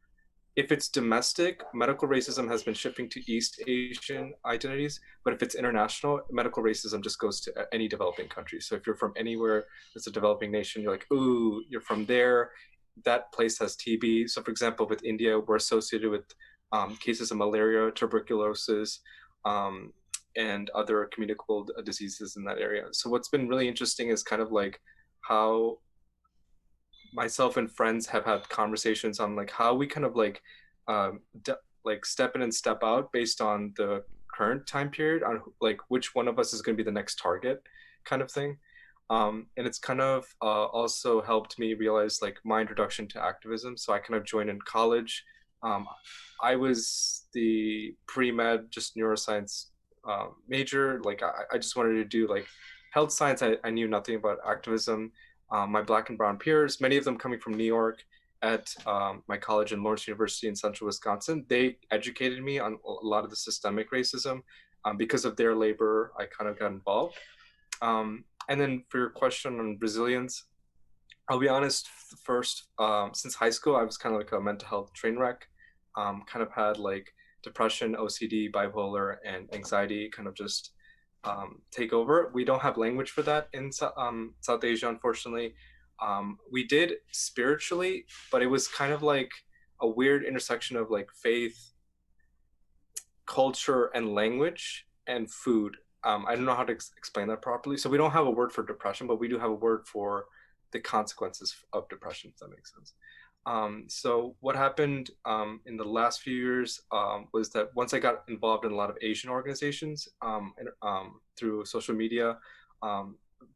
if it's domestic, medical racism has been shifting to East Asian identities, but if it's international, medical racism just goes to any developing country. So if you're from anywhere that's a developing nation, you're like, ooh, you're from there, that place has TB. So for example, with India, we're associated with cases of malaria, tuberculosis, and other communicable diseases in that area. So what's been really interesting is kind of like how myself and friends have had conversations on like how we kind of like like step in and step out based on the current time period, on like which one of us is going to be the next target kind of thing. And it's kind of also helped me realize like my introduction to activism. So I kind of joined in college. I was the pre-med, just neuroscience major. Like I just wanted to do like health science. I knew nothing about activism. My Black and brown peers, many of them coming from New York at my college in Lawrence University in central Wisconsin, they educated me on a lot of the systemic racism. Because of their labor, I kind of got involved. And then for your question on resilience, I'll be honest, first, since high school, I was kind of like a mental health train wreck. Kind of had like depression, OCD, bipolar, and anxiety kind of just take over. We don't have language for that in South Asia, unfortunately. We did spiritually, but it was kind of like a weird intersection of like faith, culture, and language, and food. I don't know how to explain that properly. So we don't have a word for depression, but we do have a word for the consequences of depression, if that makes sense. So what happened in the last few years was that once I got involved in a lot of Asian organizations through social media,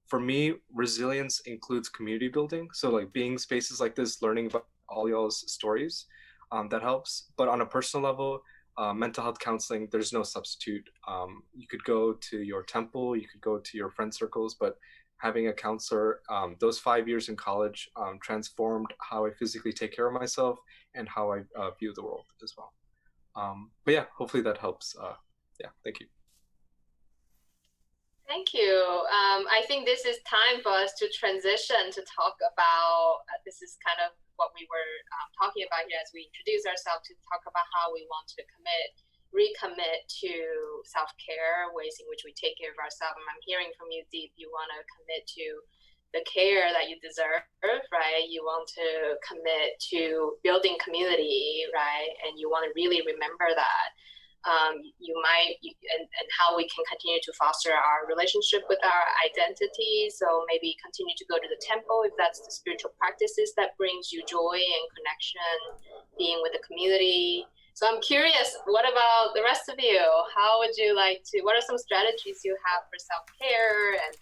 for me, resilience includes community building. So like being spaces like this, learning about all y'all's stories, that helps. But on a personal level, mental health counseling, there's no substitute. You could go to your temple, you could go to your friend circles, but having a counselor, those 5 years in college transformed how I physically take care of myself and how I view the world as well. But yeah, hopefully that helps. Yeah, thank you. Thank you. I think this is time for us to transition to talk about, this is kind of what we were talking about here as we introduce ourselves, to talk about how we want to recommit to self-care, ways in which we take care of ourselves. And I'm hearing from you, Deep, you want to commit to the care that you deserve, right? You want to commit to building community, right? And you want to really remember that. And how we can continue to foster our relationship with our identity. So maybe continue to go to the temple if that's the spiritual practices that brings you joy and connection, being with the community. So I'm curious, what about the rest of you? How would you like to, what are some strategies you have for self-care and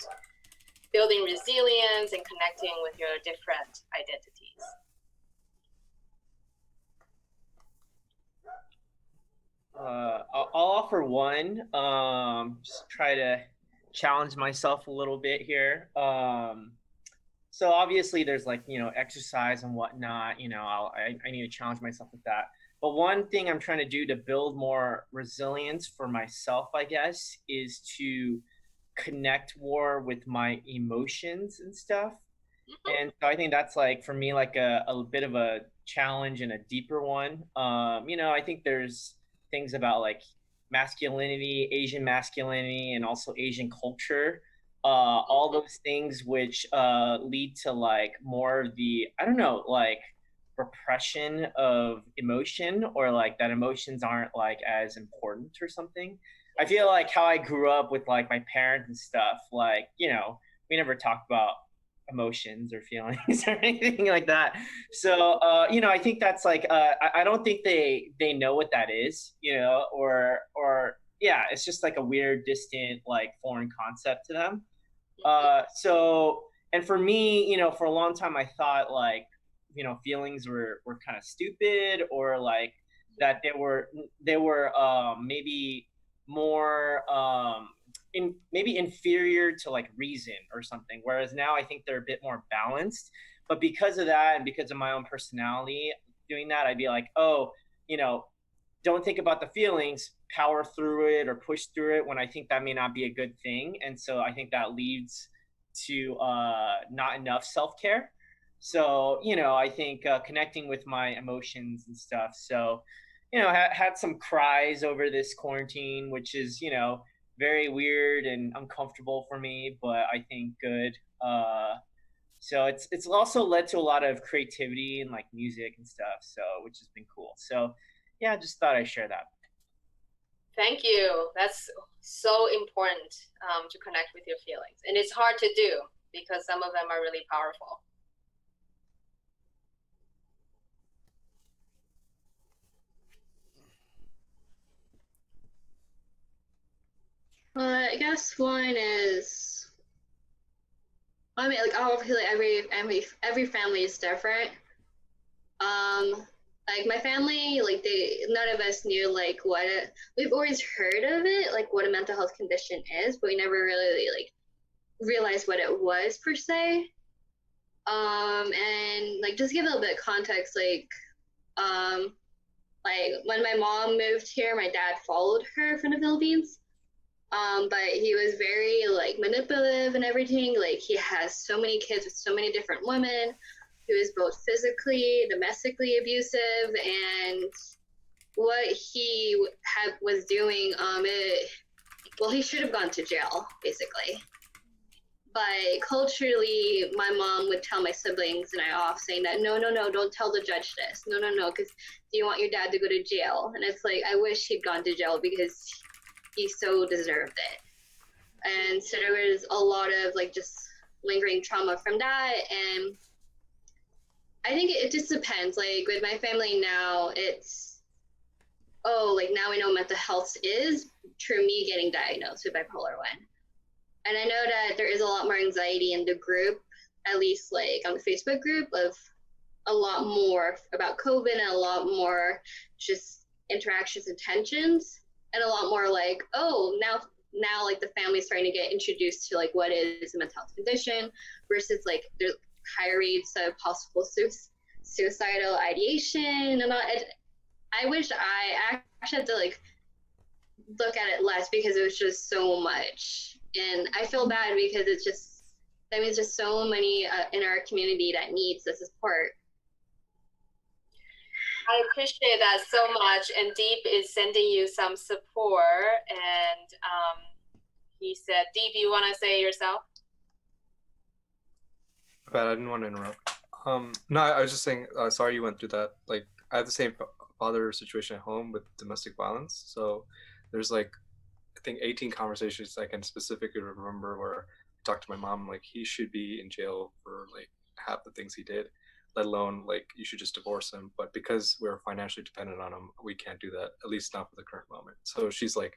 building resilience and connecting with your different identities? I'll offer one. Just try to challenge myself a little bit here. So obviously there's like, exercise and whatnot, I need to challenge myself with that. But one thing I'm trying to do to build more resilience for myself, I guess, is to connect more with my emotions and stuff. And so I think that's like, for me, like a bit of a challenge and a deeper one. I think there's things about like masculinity, Asian masculinity, and also Asian culture, all those things which lead to like more of the, I don't know, like repression of emotion, or like that emotions aren't like as important or something. I feel like how I grew up with like my parents and stuff, like, we never talked about emotions or feelings or anything like that. So, you know, I think that's like, I don't think they know what that is, you know, or yeah, it's just like a weird, distant, like foreign concept to them. So, and for me, you know, for a long time, I thought like, you know, feelings were kind of stupid, or like that they were maybe more maybe inferior to like reason or something. Whereas now I think they're a bit more balanced. But because of that, and because of my own personality doing that, I'd be like, oh, you know, don't think about the feelings, power through it or push through it, when I think that may not be a good thing. And so I think that leads to not enough self-care. So, you know, I think connecting with my emotions and stuff. So, you know, had some cries over this quarantine, which is, you know, very weird and uncomfortable for me, but I think good. So it's also led to a lot of creativity and like music and stuff. So, which has been cool. So, yeah, just thought I'd share that. Thank you. That's so important, to connect with your feelings. And it's hard to do because some of them are really powerful. I guess one is, I mean, like obviously every family is different. Like my family, like none of us knew like we've always heard of it, like what a mental health condition is, but we never really like realized what it was per se. And like just give a little bit of context, like when my mom moved here, my dad followed her from the Philippines. But he was very like manipulative and everything. Like he has so many kids with so many different women. He was both physically, domestically abusive, and what he was doing, he should have gone to jail, basically. But culturally, my mom would tell my siblings and I off, saying that no, don't tell the judge this. No, because do you want your dad to go to jail? And it's like, I wish he'd gone to jail because he so deserved it. And so there was a lot of like just lingering trauma from that. And I think it just depends. Like with my family now, it's, like now we know mental health is through me getting diagnosed with bipolar 1. And I know that there is a lot more anxiety in the group, at least like on the Facebook group, of a lot more about COVID and a lot more just interactions and tensions, and a lot more like, now like the family's starting to get introduced to like what is a mental health condition, versus like there's higher rates of possible suicidal ideation and all. I wish I actually had to like look at it less because it was just so much, and I feel bad because it's just, that means there's so many in our community that needs the support. I appreciate that so much. And Deep is sending you some support. And he said, Deep, you want to say yourself? But I didn't want to interrupt. No, I was just saying, sorry you went through that. Like, I have the same father situation at home with domestic violence. So there's like, I think 18 conversations I can specifically remember where I talked to my mom, like, he should be in jail for like half the things he did, let alone like you should just divorce him. But because we're financially dependent on him, we can't do that, at least not for the current moment. So she's like,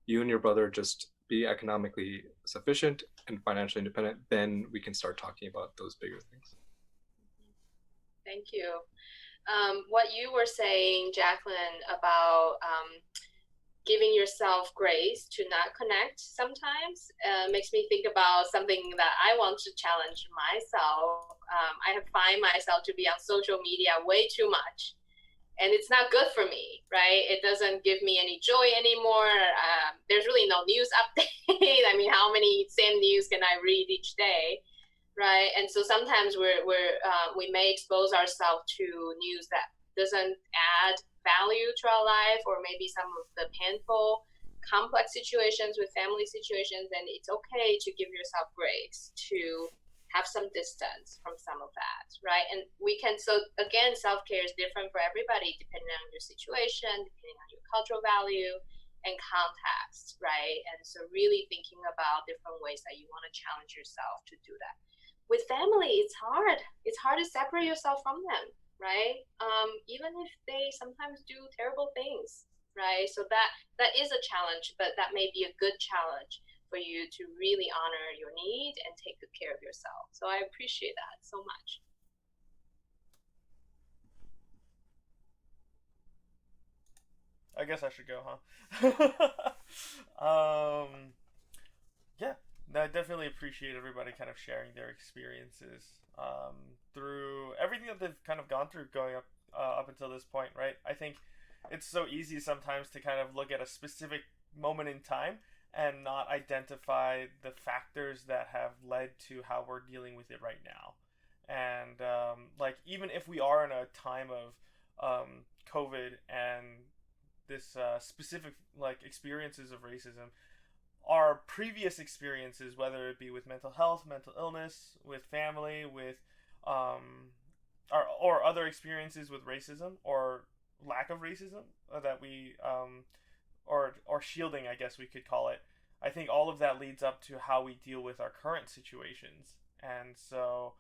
you and your brother just be economically sufficient and financially independent, then we can start talking about those bigger things. Thank you. What you were saying, Jacqueline, about giving yourself grace to not connect sometimes makes me think about something that I want to challenge myself. I have find myself to be on social media way too much, and it's not good for me, right? It doesn't give me any joy anymore. There's really no news update. I mean, how many same news can I read each day, right? And so sometimes we may expose ourselves to news that doesn't add value to our life, or maybe some of the painful, complex situations with family situations. And it's okay to give yourself grace to have some distance from some of that, right? And we can, so again, self-care is different for everybody depending on your situation, depending on your cultural value and context, right? And so really thinking about different ways that you want to challenge yourself to do that. with family, it's hard. It's hard to separate yourself from them, right? Even if they sometimes do terrible things, right? So that is a challenge, but that may be a good challenge for you to really honor your need and take good care of yourself. So I appreciate that so much. I guess I should go, huh? Yeah, I definitely appreciate everybody kind of sharing their experiences through everything that they've kind of gone through going up until this point, right? I think it's so easy sometimes to kind of look at a specific moment in time and not identify the factors that have led to how we're dealing with it right now. And like, even if we are in a time of COVID and this specific like experiences of racism, our previous experiences, whether it be with mental health, mental illness, with family, with or other experiences with racism or lack of racism that we or shielding, I guess we could call it. I think all of that leads up to how we deal with our current situations, and so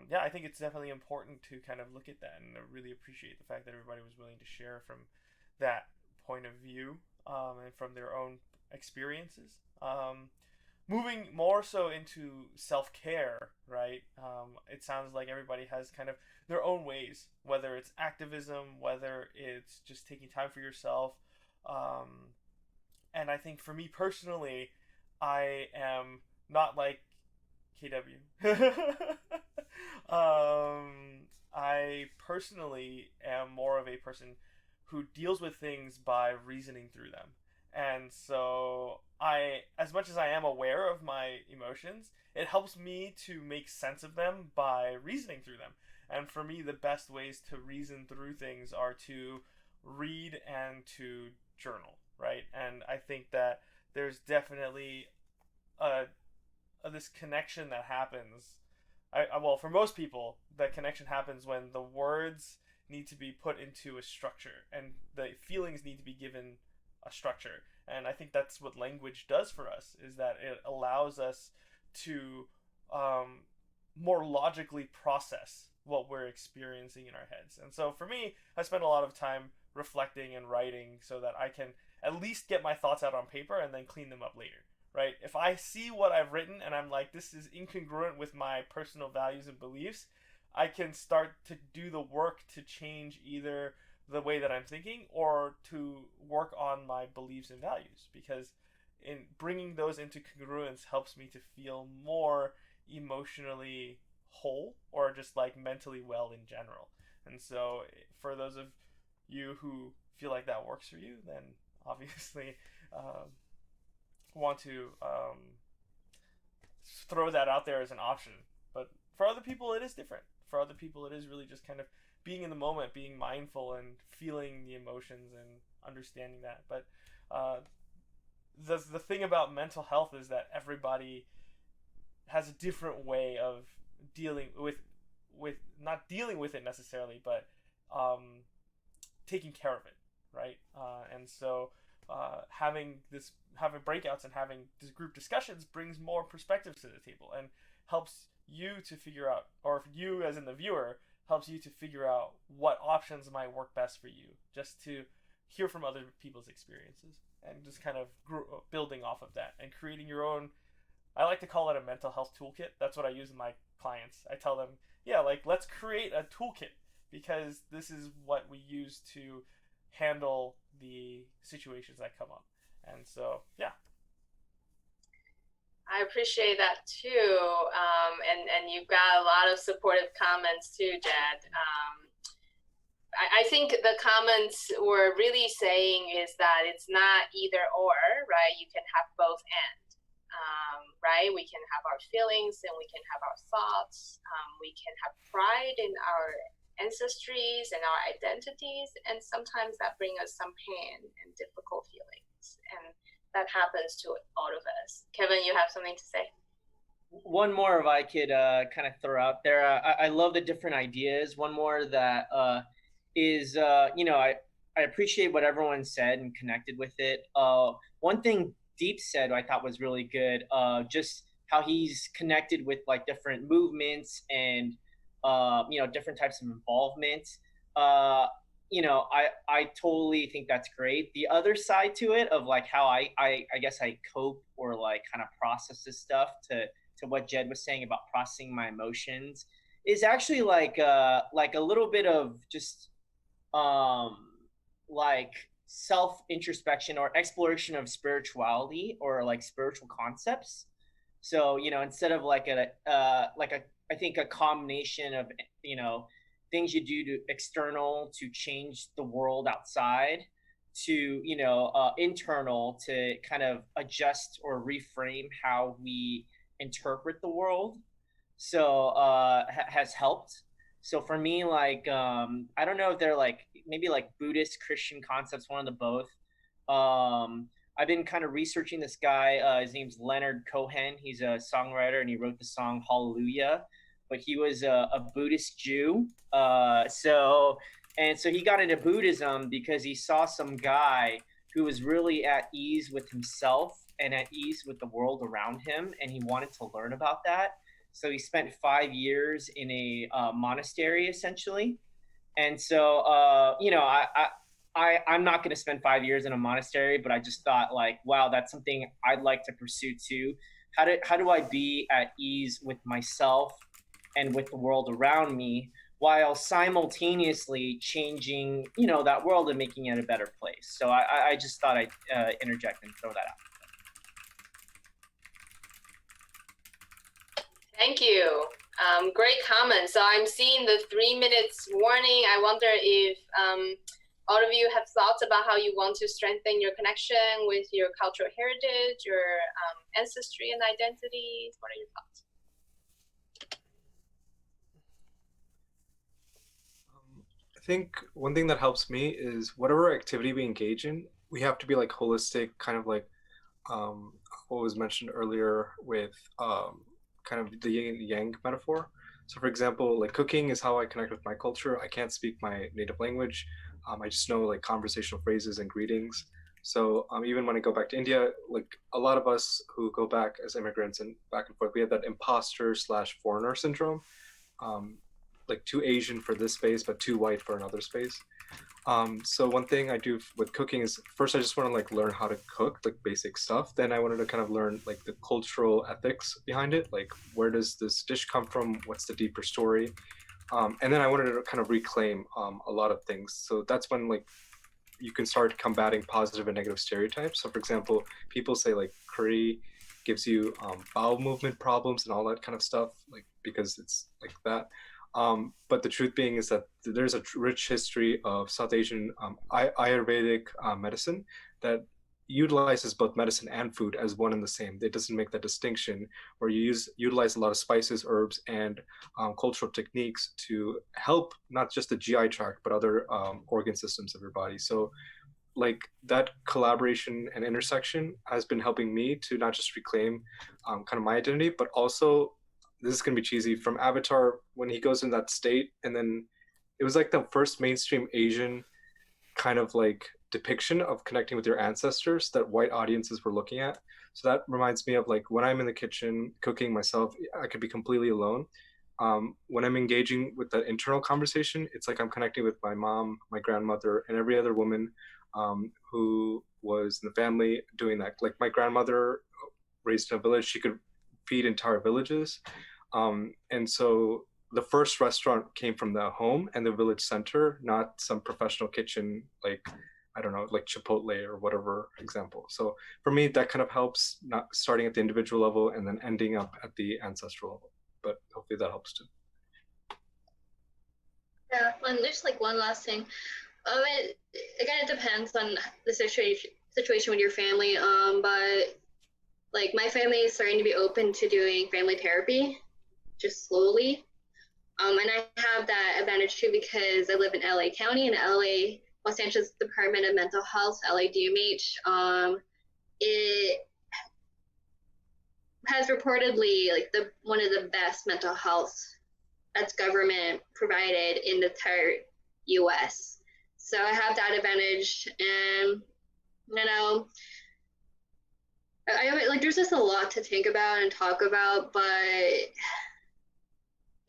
yeah, I think it's definitely important to kind of look at that, and I really appreciate the fact that everybody was willing to share from that point of view and from their own experiences. Moving more so into self-care, right? It sounds like everybody has kind of their own ways, whether it's activism, whether it's just taking time for yourself. And I think for me personally, I am not like KW. I personally am more of a person who deals with things by reasoning through them. And so as much as I am aware of my emotions, it helps me to make sense of them by reasoning through them. And for me, the best ways to reason through things are to read and to journal, right? And I think that there's definitely this connection that happens. Well, for most people, that connection happens when the words need to be put into a structure and the feelings need to be given a structure. And I think that's what language does for us, is that it allows us to more logically process what we're experiencing in our heads. And so for me, I spend a lot of time reflecting and writing so that I can at least get my thoughts out on paper and then clean them up later, right? If I see what I've written and I'm like, this is incongruent with my personal values and beliefs, I can start to do the work to change either the way that I'm thinking or to work on my beliefs and values, because in bringing those into congruence helps me to feel more emotionally whole or just like mentally well in general. And so for those of you who feel like that works for you, then obviously want to throw that out there as an option. But for other people, it is different. For other people, it is really just kind of being in the moment, being mindful and feeling the emotions and understanding that. But the thing about mental health is that everybody has a different way of dealing with not dealing with it necessarily, but taking care of it, right? And so having breakouts and having these group discussions brings more perspectives to the table and helps you to figure out, or you as in the viewer, helps you to figure out what options might work best for you, just to hear from other people's experiences and just kind of building off of that and creating your own. I like to call it a mental health toolkit. That's what I use with my clients. I tell them, yeah, like, let's create a toolkit, because this is what we use to handle the situations that come up. And so, yeah. I appreciate that too. And you've got a lot of supportive comments too, Jed. I think the comments were really saying is that it's not either or, right? You can have both and, right? We can have our feelings and we can have our thoughts. We can have pride in our ancestries and our identities, and sometimes that brings us some pain and difficult feelings, and that happens to all of us. Kevin, you have something to say? One more, if I could kind of throw out there. I love the different ideas. One more that is, I appreciate what everyone said and connected with it. One thing Deep said I thought was really good, just how he's connected with like different movements and different types of involvement. I totally think that's great. The other side to it of like how I guess I cope or like kind of process this stuff to what Jed was saying about processing my emotions is actually like a little bit of just like self introspection or exploration of spirituality or like spiritual concepts. So instead of like I think a combination of things you do to external to change the world outside to internal to kind of adjust or reframe how we interpret the world, so has helped. So for me, like I don't know if they're like maybe like Buddhist Christian concepts, one of the both. I've been kind of researching this guy. His name's Leonard Cohen. He's a songwriter and he wrote the song Hallelujah, but he was a Buddhist Jew. So he got into Buddhism because he saw some guy who was really at ease with himself and at ease with the world around him, and he wanted to learn about that. So he spent 5 years in a monastery, essentially. And so, I'm not going to spend 5 years in a monastery, but I just thought like, wow, that's something I'd like to pursue too. How do I be at ease with myself and with the world around me while simultaneously changing, that world and making it a better place? So I just thought I'd interject and throw that out. Thank you. Great comment. So I'm seeing the 3 minutes warning. I wonder if all of you have thoughts about how you want to strengthen your connection with your cultural heritage, your ancestry and identities. What are your thoughts? I think one thing that helps me is whatever activity we engage in, we have to be like holistic, kind of like what was mentioned earlier with kind of the yin and yang metaphor. So for example, like cooking is how I connect with my culture. I can't speak my native language. I just know like conversational phrases and greetings. So even when I go back to India, like a lot of us who go back as immigrants and back and forth, we have that imposter / foreigner syndrome. Like too Asian for this space, but too white for another space. So one thing I do with cooking is first I just want to like learn how to cook, like basic stuff. Then I wanted to kind of learn like the cultural ethics behind it, like where does this dish come from? What's the deeper story? And then I wanted to kind of reclaim a lot of things. So that's when like you can start combating positive and negative stereotypes. So for example, people say like curry gives you bowel movement problems and all that kind of stuff, like because it's like that. But the truth being is that there's a rich history of South Asian Ayurvedic medicine that utilizes both medicine and food as one and the same. It doesn't make that distinction where you utilize a lot of spices, herbs, and cultural techniques to help not just the GI tract, but other organ systems of your body. So like that collaboration and intersection has been helping me to not just reclaim kind of my identity, but also, this is going to be cheesy, from Avatar, when he goes in that state, and then it was like the first mainstream Asian kind of like depiction of connecting with your ancestors that white audiences were looking at. So that reminds me of like when I'm in the kitchen cooking myself, I could be completely alone. When I'm engaging with that internal conversation, it's like I'm connecting with my mom, my grandmother, and every other woman who was in the family doing that. Like my grandmother raised in a village, she could feed entire villages. And so the first restaurant came from the home and the village center, not some professional kitchen, like, I don't know, like Chipotle or whatever example. So for me, that kind of helps, not starting at the individual level and then ending up at the ancestral level. But hopefully that helps too. Yeah, and there's like one last thing. It depends on the situation with your family. But like my family is starting to be open to doing family therapy, just slowly. And I have that advantage too because I live in LA County, and LA, Los Angeles Department of Mental Health, LADMH. It has reportedly like one of the best mental health that's government provided in the entire U.S. So I have that advantage, and there's just a lot to think about and talk about, but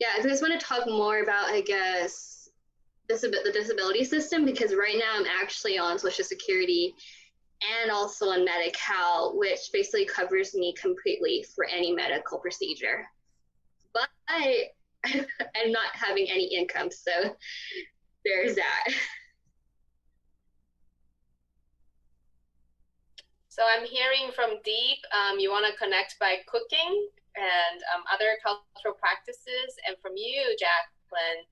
yeah, I just want to talk more about, I guess, the disability system, because right now I'm actually on Social Security and also on Medi-Cal, which basically covers me completely for any medical procedure. But I'm not having any income, so there's that. So I'm hearing from Deep, you want to connect by cooking and other cultural practices, and from you, Jacqueline,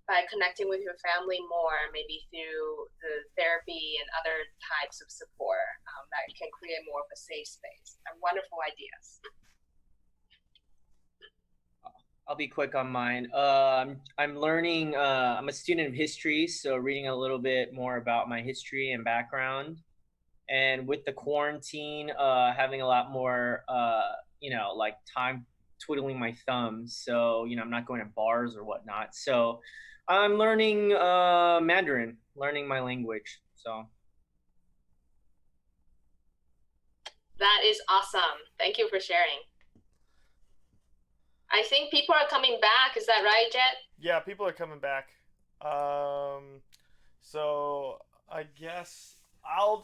by connecting with your family more, maybe through the therapy and other types of support that can create more of a safe space. Wonderful ideas. I'll be quick on mine. I'm learning, I'm a student of history, so reading a little bit more about my history and background. And with the quarantine, having a lot more, like time twiddling my thumbs. So, I'm not going to bars or whatnot. So I'm learning Mandarin, learning my language. So. That is awesome. Thank you for sharing. I think people are coming back. Is that right, Jet? Yeah, people are coming back. So I guess I'll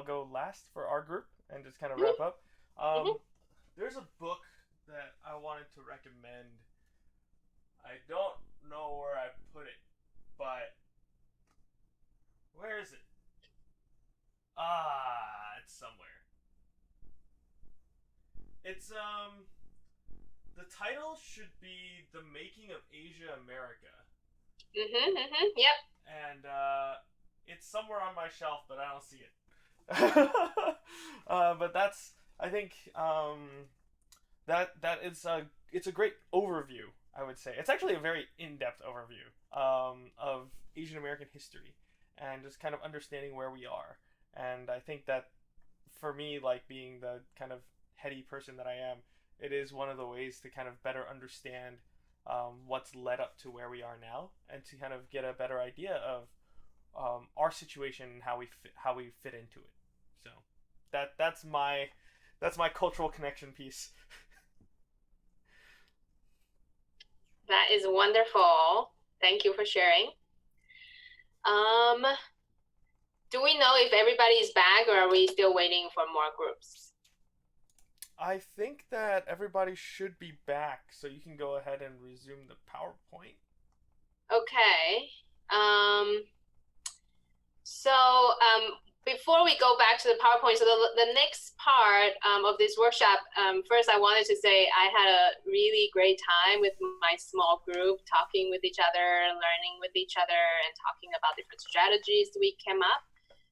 go last for our group and just kind of wrap up. There's a book that I wanted to recommend. I don't know where I put it, but where is it? It's somewhere. It's the title should be The Making of Asia America. Yep. And it's somewhere on my shelf, but I don't see it. But that's, I think, it's a great overview, I would say. It's actually a very in-depth overview of Asian American history and just kind of understanding where we are. And I think that for me, like being the kind of heady person that I am, it is one of the ways to kind of better understand what's led up to where we are now, and to kind of get a better idea of our situation and how we fit into it. So that's my cultural connection piece. That is wonderful. Thank you for sharing. Do we know if everybody is back, or are we still waiting for more groups? I think that everybody should be back, so you can go ahead and resume the PowerPoint. Okay. Before we go back to the PowerPoint, so the next part of this workshop, first I wanted to say I had a really great time with my small group, talking with each other, learning with each other, and talking about different strategies we came up.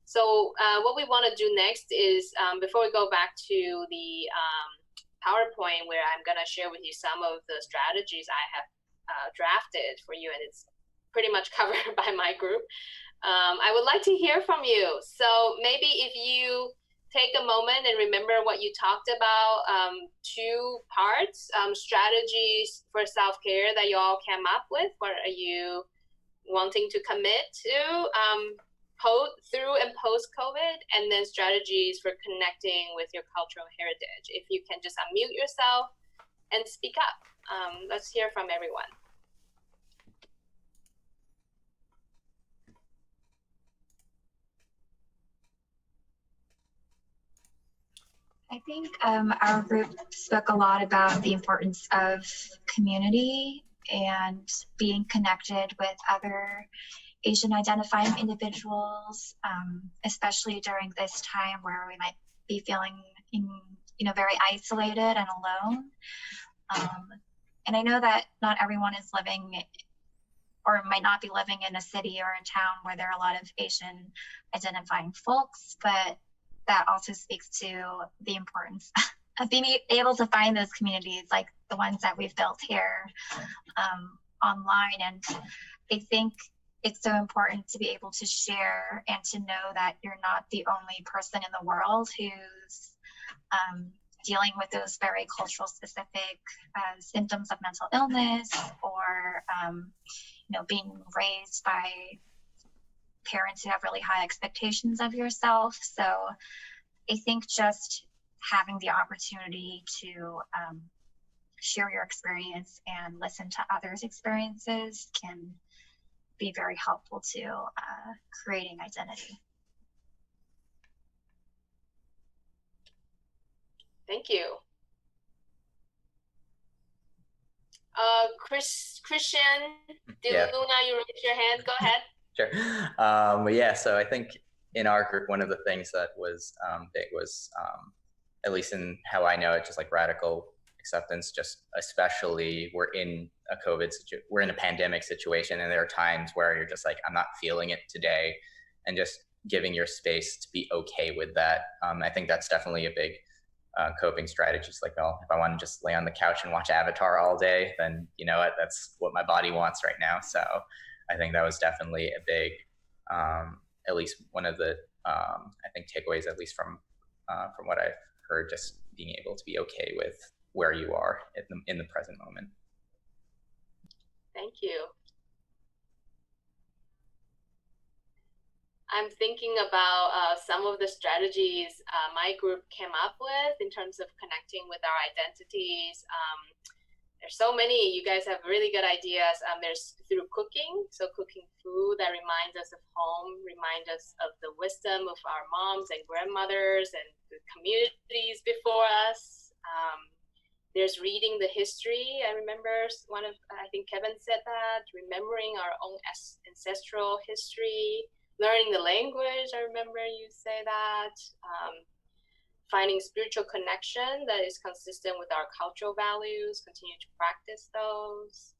So what we want to do next is, before we go back to the PowerPoint, where I'm going to share with you some of the strategies I have drafted for you, and it's pretty much covered by my group. I would like to hear from you. So maybe if you take a moment and remember what you talked about, two parts, strategies for self-care that you all came up with. What are you wanting to commit to through and post-COVID, and then strategies for connecting with your cultural heritage. If you can just unmute yourself and speak up. Let's hear from everyone. I think our group spoke a lot about the importance of community and being connected with other Asian identifying individuals, especially during this time where we might be feeling very isolated and alone. And I know that not everyone is living or might not be living in a city or a town where there are a lot of Asian identifying folks, but that also speaks to the importance of being able to find those communities like the ones that we've built here online. And I think it's so important to be able to share and to know that you're not the only person in the world who's dealing with those very cultural specific symptoms of mental illness, or being raised by parents who have really high expectations of yourself. So I think just having the opportunity to share your experience and listen to others' experiences can be very helpful to creating identity. Thank you. Christian, Luna, you raised your hand. Go ahead. Sure. Yeah, so I think in our group, one of the things that was big was, at least in how I know it, just like radical acceptance, just especially we're in a pandemic situation, and there are times where you're just like, I'm not feeling it today, and just giving your space to be okay with that. I think that's definitely a big coping strategy. It's like, oh, if I want to just lay on the couch and watch Avatar all day, then you know what, that's what my body wants right now. So I think that was definitely a big, at least one of the, I think takeaways, at least from what I've heard, just being able to be okay with where you are in the present moment. Thank you. I'm thinking about some of the strategies my group came up with in terms of connecting with our identities. There's so many. You guys have really good ideas. There's through cooking, so cooking food that reminds us of home, reminds us of the wisdom of our moms and grandmothers and the communities before us. There's reading the history. I remember I think Kevin said that, remembering our own ancestral history, learning the language. I remember you say that. Finding spiritual connection that is consistent with our cultural values, continue to practice those.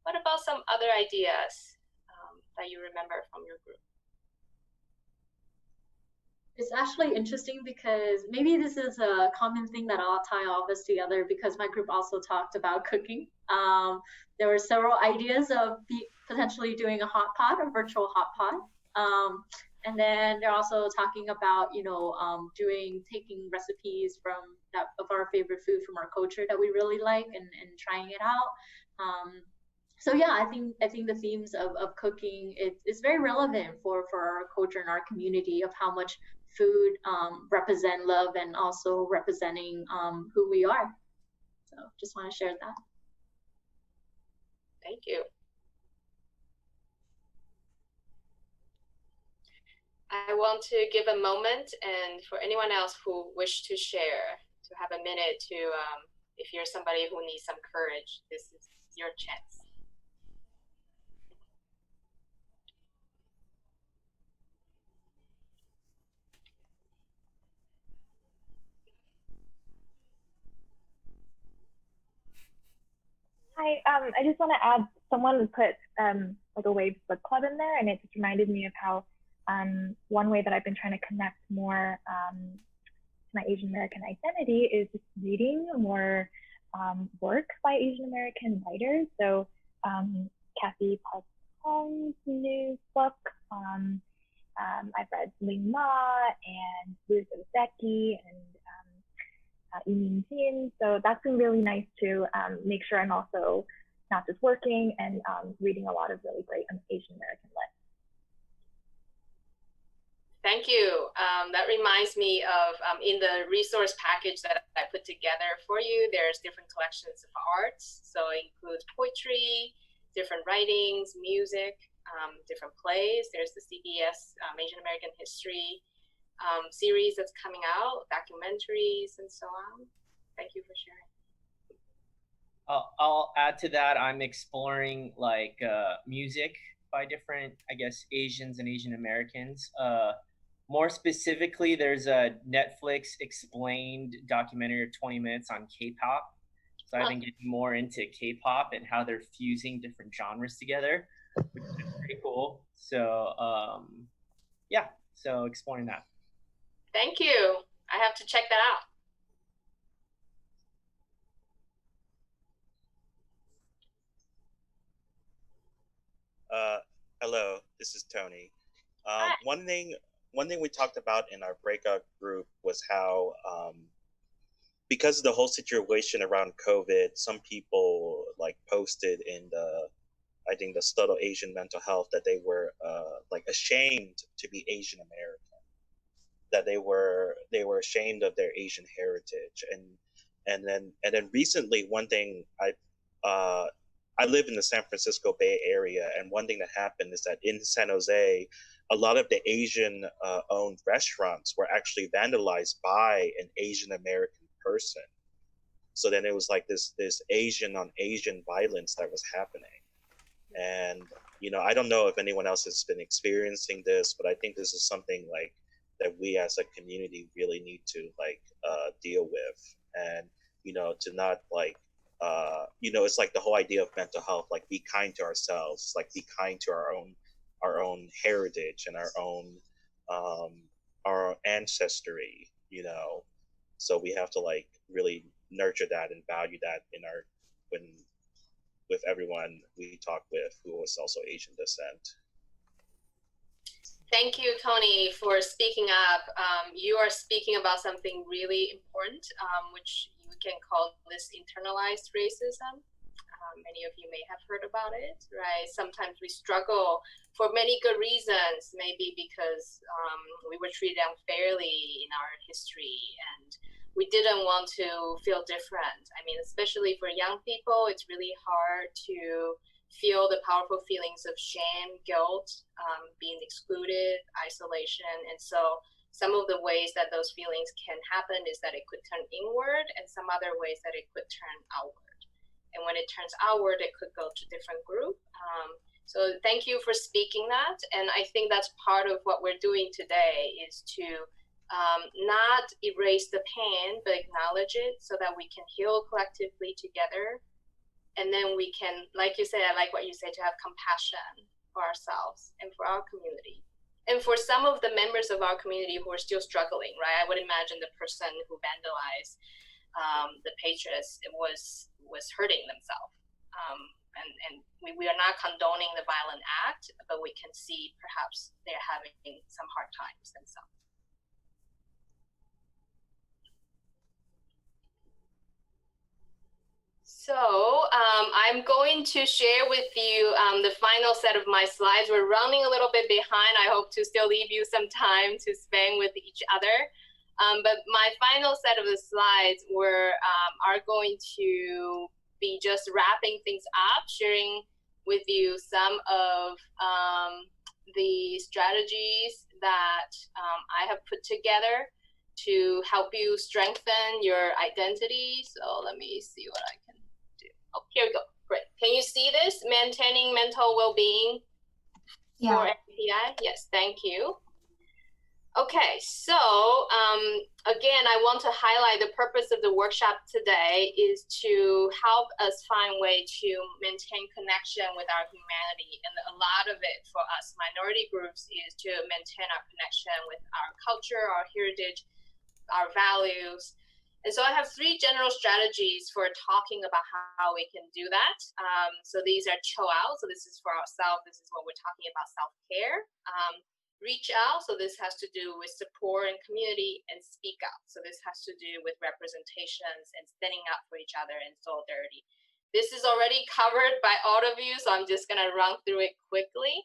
What about some other ideas that you remember from your group? It's actually interesting because maybe this is a common thing that I'll tie all this together, because my group also talked about cooking. There were several ideas of potentially doing a hot pot, a virtual hot pot. And then they're also talking about, taking recipes of our favorite food from our culture that we really like and trying it out. So yeah, I think the themes of cooking is very relevant for our culture and our community, of how much food represent love and also representing who we are. So just want to share that. Thank you. I want to give a moment, and for anyone else who wish to share, to have a minute to, if you're somebody who needs some courage, this is your chance. Hi, I just want to add, someone put like a Waves book club in there, and it just reminded me of how one way that I've been trying to connect more to my Asian American identity is just reading more work by Asian American writers. So Kathy Park Hong's new book, I've read Ling Ma and Liz Ozeki and Yimin Jin. So that's been really nice to make sure I'm also not just working and reading a lot of really great Asian American lit. Thank you. That reminds me of in the resource package that I put together for you, there's different collections of arts. So it includes poetry, different writings, music, different plays. There's the CBS Asian American History series that's coming out, documentaries, and so on. Thank you for sharing. I'll add to that. I'm exploring like music by different, I guess, Asians and Asian Americans. More specifically, there's a Netflix explained documentary of 20 minutes on K-pop. So I've been getting more into K-pop and how they're fusing different genres together, which is pretty cool. So yeah, so exploring that. Thank you. I have to check that out. Hello, this is Tony. One thing we talked about in our breakout group was how, because of the whole situation around COVID, some people like posted in I think the Subtle Asian Mental Health that they were like ashamed to be Asian American. that they were ashamed of their Asian heritage. And then recently, one thing I live in the San Francisco Bay Area, and one thing that happened is that in San Jose, a lot of the Asian owned restaurants were actually vandalized by an Asian American person. So then it was like this Asian on Asian violence that was happening. And I don't know if anyone else has been experiencing this, but I think this is something like that we as a community really need to deal with. And to not it's like the whole idea of mental health, like be kind to ourselves, like be kind to our own heritage and our ancestry, so we have to really nurture that and value that with everyone we talk with who was also Asian descent. Thank you, Tony, for speaking up. You are speaking about something really important, which you can call this internalized racism. Many of you may have heard about it, right? Sometimes we struggle for many good reasons, maybe because we were treated unfairly in our history and we didn't want to feel different. I mean, especially for young people, it's really hard to feel the powerful feelings of shame, guilt, being excluded, isolation. And so some of the ways that those feelings can happen is that it could turn inward, and some other ways that it could turn outward. And when it turns outward, it could go to different group. So thank you for speaking that. And I think that's part of what we're doing today, is to not erase the pain, but acknowledge it so that we can heal collectively together. And then we can, like you said, I like what you said, to have compassion for ourselves and for our community. And for some of the members of our community who are still struggling, right? I would imagine the person who vandalized the Patriots was hurting themselves. And we are not condoning the violent act, but we can see perhaps they're having some hard times themselves. So I'm going to share with you the final set of my slides. We're running a little bit behind. I hope to still leave you some time to spend with each other. But my final set of the slides are going to be just wrapping things up, sharing with you some of the strategies that I have put together to help you strengthen your identity. So let me see what I can do. Oh, here we go. Great. Can you see this? Maintaining mental well-being for AAPI? Yes, thank you. Okay, so again, I want to highlight the purpose of the workshop today is to help us find a way to maintain connection with our humanity. And a lot of it for us minority groups is to maintain our connection with our culture, our heritage, our values. And so I have 3 general strategies for talking about how we can do that. So these are chill out. So this is for ourselves. This is what we're talking about, self-care. Reach out, so this has to do with support and community, and speak out. So this has to do with representations and standing up for each other and solidarity. This is already covered by all of you, so I'm just gonna run through it quickly.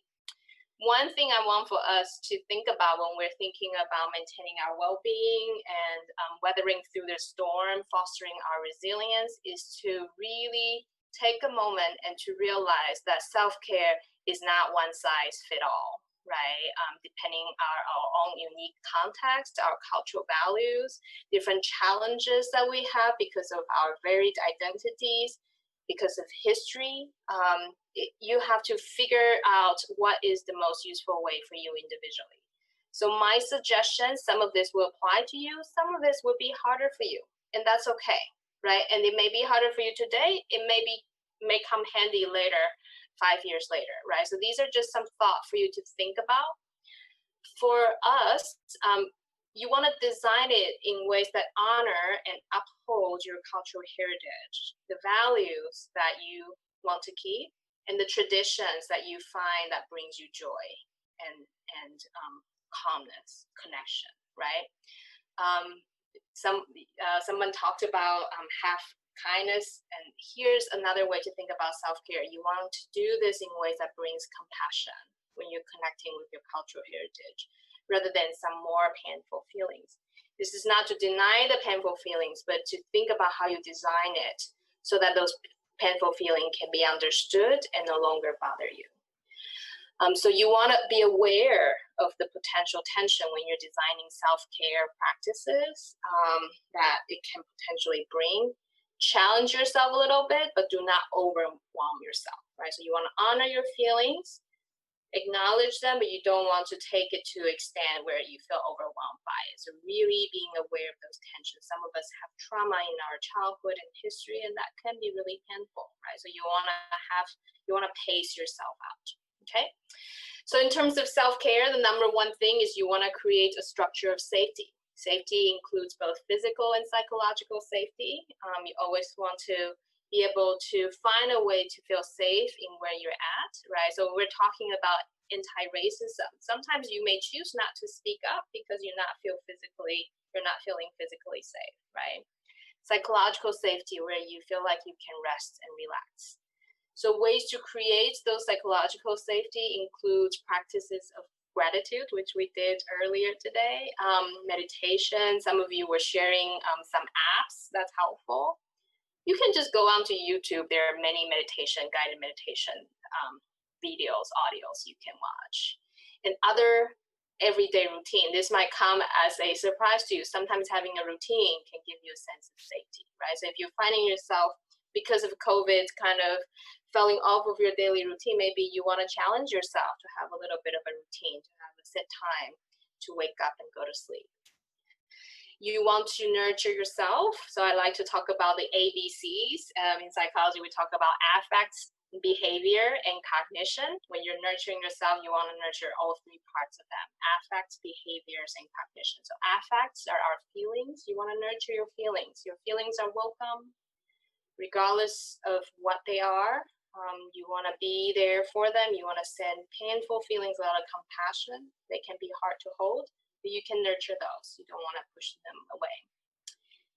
One thing I want for us to think about when we're thinking about maintaining our well-being and weathering through the storm, fostering our resilience, is to really take a moment and to realize that self-care is not one size fit all. Right, depending on our own unique context, our cultural values, different challenges that we have because of our varied identities, because of history, you have to figure out what is the most useful way for you individually. So my suggestion, some of this will apply to you, some of this will be harder for you, and that's okay, right? And it may be harder for you today, it may come handy later, 5 years later, right? So these are just some thought for you to think about. For us, you want to design it in ways that honor and uphold your cultural heritage, the values that you want to keep, and the traditions that you find that brings you joy and calmness, connection, right? Someone talked about have kindness, and here's another way to think about self-care. You want to do this in ways that brings compassion when you're connecting with your cultural heritage. rather than some more painful feelings. This is not to deny the painful feelings, but to think about how you design it so that those painful feelings can be understood and no longer bother you. So you want to be aware of the potential tension when you're designing self-care practices that it can potentially bring. Challenge yourself a little bit, but do not overwhelm yourself, right? So you want to honor your feelings, acknowledge them, but you don't want to take it to extent where you feel overwhelmed by it. So really being aware of those tensions. Some of us have trauma in our childhood and history, and that can be really painful, right? So you want to pace yourself out. Okay, so in terms of self-care, the number one thing is you want to create a structure of safety. Safety includes both physical and psychological safety. You always want to be able to find a way to feel safe in where you're at, right? So we're talking about anti-racism. Sometimes you may choose not to speak up because you're not feeling physically safe, right? Psychological safety, where you feel like you can rest and relax. So ways to create those psychological safety includes practices of gratitude, which we did earlier today, meditation. Some of you were sharing some apps that's helpful. You can just go onto YouTube. There are many guided meditation videos, audios you can watch. And other everyday routine. This might come as a surprise to you. Sometimes having a routine can give you a sense of safety, right? So if you're finding yourself, because of COVID, kind of falling off of your daily routine, maybe you want to challenge yourself to have a little bit of a routine, to have a set time to wake up and go to sleep. You want to nurture yourself. So I like to talk about the ABCs. In psychology, we talk about affects, behavior, and cognition. When you're nurturing yourself, you want to nurture all three parts of them: affects, behaviors, and cognition. So affects are our feelings. You want to nurture your feelings. Your feelings are welcome, regardless of what they are. You want to be there for them. You want to send painful feelings a lot of compassion. They can be hard to hold, but you can nurture those. You don't want to push them away.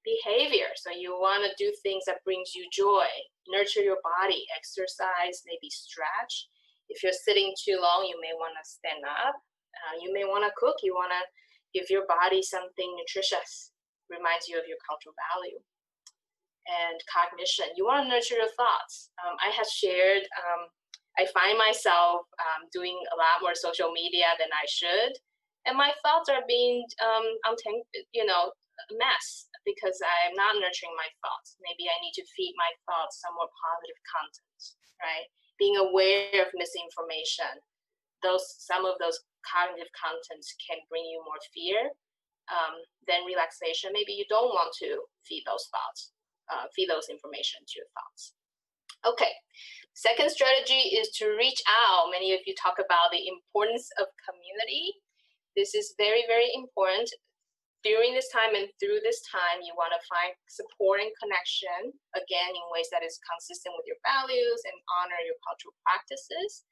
Behavior. So you want to do things that brings you joy. Nurture your body, exercise, maybe stretch. If you're sitting too long, you may want to stand up. You may want to cook. You want to give your body something nutritious, reminds you of your cultural value. And cognition, you want to nurture your thoughts. I have shared, I find myself doing a lot more social media than I should. And my thoughts are being, a mess because I'm not nurturing my thoughts. Maybe I need to feed my thoughts some more positive content, right? Being aware of misinformation. Some of those cognitive contents can bring you more fear than relaxation. Maybe you don't want to feed those thoughts. Feed those information to your thoughts. Okay, second strategy is to reach out. Many of you talk about the importance of community. This is very, very important. During this time and through this time, you want to find support and connection, again, in ways that is consistent with your values and honor your cultural practices.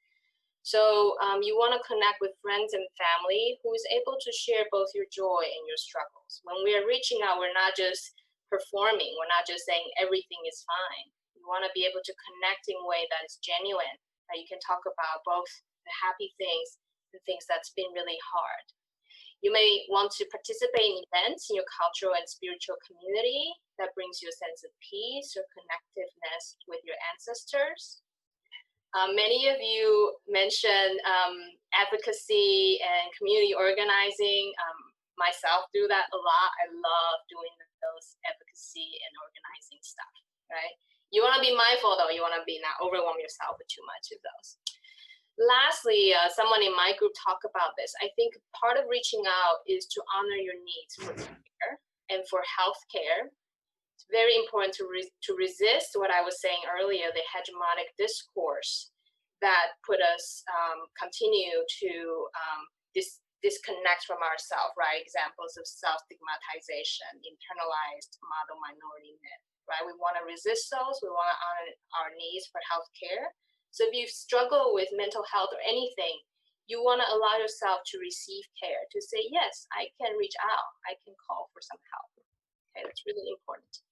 So you want to connect with friends and family who is able to share both your joy and your struggles. When we are reaching out, we're not just performing. We're not just saying everything is fine. You want to be able to connect in a way that is genuine, that you can talk about both the happy things and things that's been really hard. You may want to participate in events in your cultural and spiritual community that brings you a sense of peace or connectiveness with your ancestors. Many of you mentioned advocacy and community organizing. Myself do that a lot. I love doing those advocacy and organizing stuff, right? You want to be mindful though. You want to be not overwhelm yourself with too much of those. Lastly, someone in my group talked about this. I think part of reaching out is to honor your needs for care and for healthcare. It's very important to resist what I was saying earlier, the hegemonic discourse that put us continue to disconnect from ourselves, right? Examples of self-stigmatization, internalized model minority myth, right? We want to resist those. We want to honor our needs for healthcare. So if you struggle with mental health or anything, you want to allow yourself to receive care, to say, yes, I can reach out. I can call for some help. Okay, that's really important.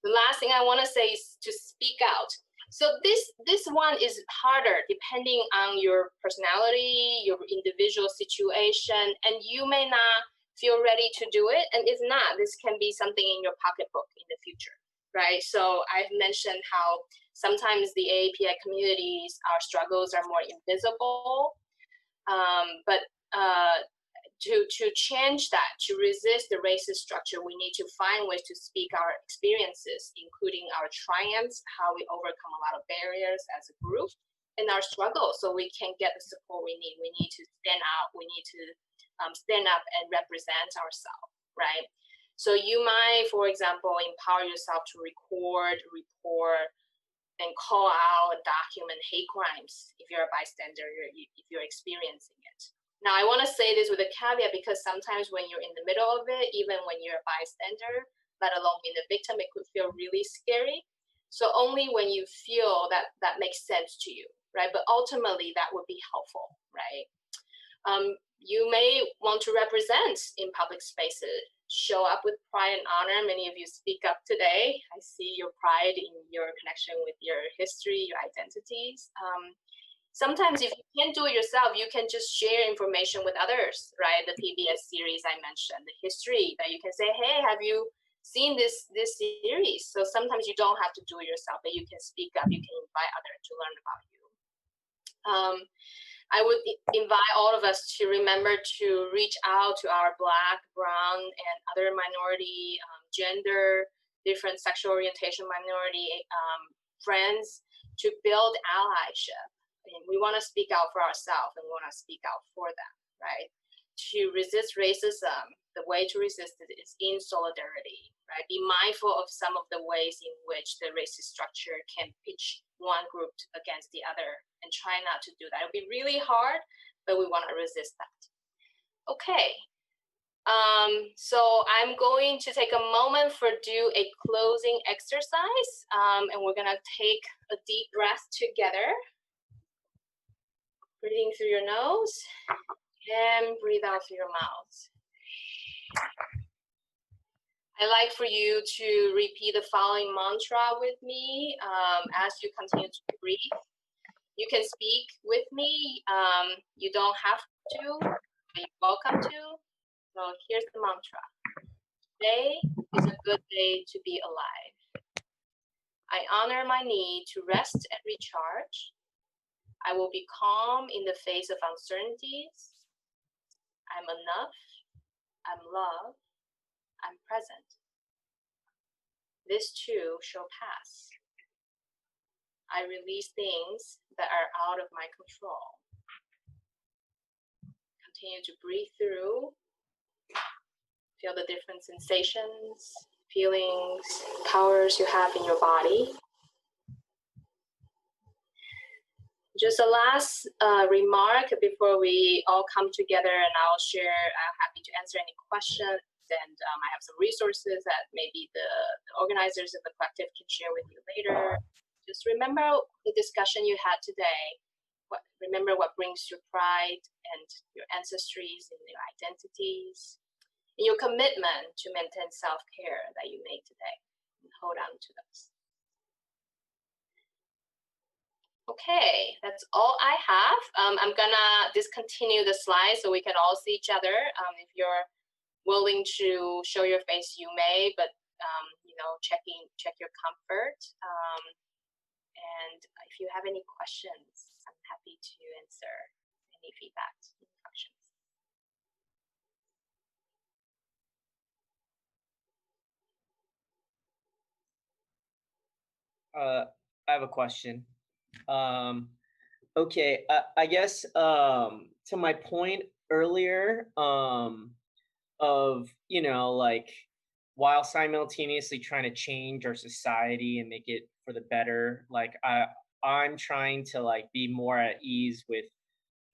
The last thing I want to say is to speak out. So this one is harder depending on your personality, your individual situation, and you may not feel ready to do it. And if not, this can be something in your pocketbook in the future, right? So I've mentioned how sometimes the AAPI communities, our struggles are more invisible, but to change that, to resist the racist structure, we need to find ways to speak our experiences, including our triumphs, how we overcome a lot of barriers as a group, and our struggles, so we can get the support we need. We need to stand out. We need to stand up and represent ourselves, right? So you might, for example, empower yourself to record, report, and call out and document hate crimes if you're a bystander, if you're experiencing it. Now, I want to say this with a caveat, because sometimes when you're in the middle of it, even when you're a bystander, let alone being a victim, it could feel really scary. So only when you feel that that makes sense to you, right? But ultimately, that would be helpful, right? You may want to represent in public spaces, show up with pride and honor. Many of you speak up today. I see your pride in your connection with your history, your identities. Sometimes if you can't do it yourself, you can just share information with others, right? The PBS series I mentioned, the history, that you can say, hey, have you seen this series? So sometimes you don't have to do it yourself, but you can speak up, you can invite others to learn about you. I would invite all of us to remember to reach out to our Black, Brown, and other minority, gender, different sexual orientation minority friends to build allyship. And we want to speak out for ourselves, and we want to speak out for them, right? To resist racism, the way to resist it is in solidarity, right? Be mindful of some of the ways in which the racist structure can pitch one group against the other, and try not to do that. It'll be really hard, but we want to resist that. Okay. So I'm going to take a moment for do a closing exercise, and we're gonna take a deep breath together. Breathing through your nose and breathe out through your mouth. I'd like for you to repeat the following mantra with me as you continue to breathe. You can speak with me. You don't have to, but you're welcome to. So here's the mantra. Today is a good day to be alive. I honor my need to rest and recharge. I will be calm in the face of uncertainties. I'm enough. I'm loved. I'm present. This too shall pass. I release things that are out of my control. Continue to breathe through. Feel the different sensations, feelings, powers you have in your body. Just a last remark before we all come together, and I'll share, I'm happy to answer any questions, and I have some resources that maybe the organizers of the collective can share with you later. Just remember the discussion you had today. Remember what brings your pride and your ancestries and your identities, and your commitment to maintain self-care that you made today, and hold on to those. Okay, that's all I have. I'm gonna discontinue the slide so we can all see each other. If you're willing to show your face, you may, but you know, check your comfort. And if you have any questions, I'm happy to answer any feedback, any questions. I have a question. Okay, I guess to my point earlier of, you know, like, while simultaneously trying to change our society and make it for the better, like I'm trying to like be more at ease with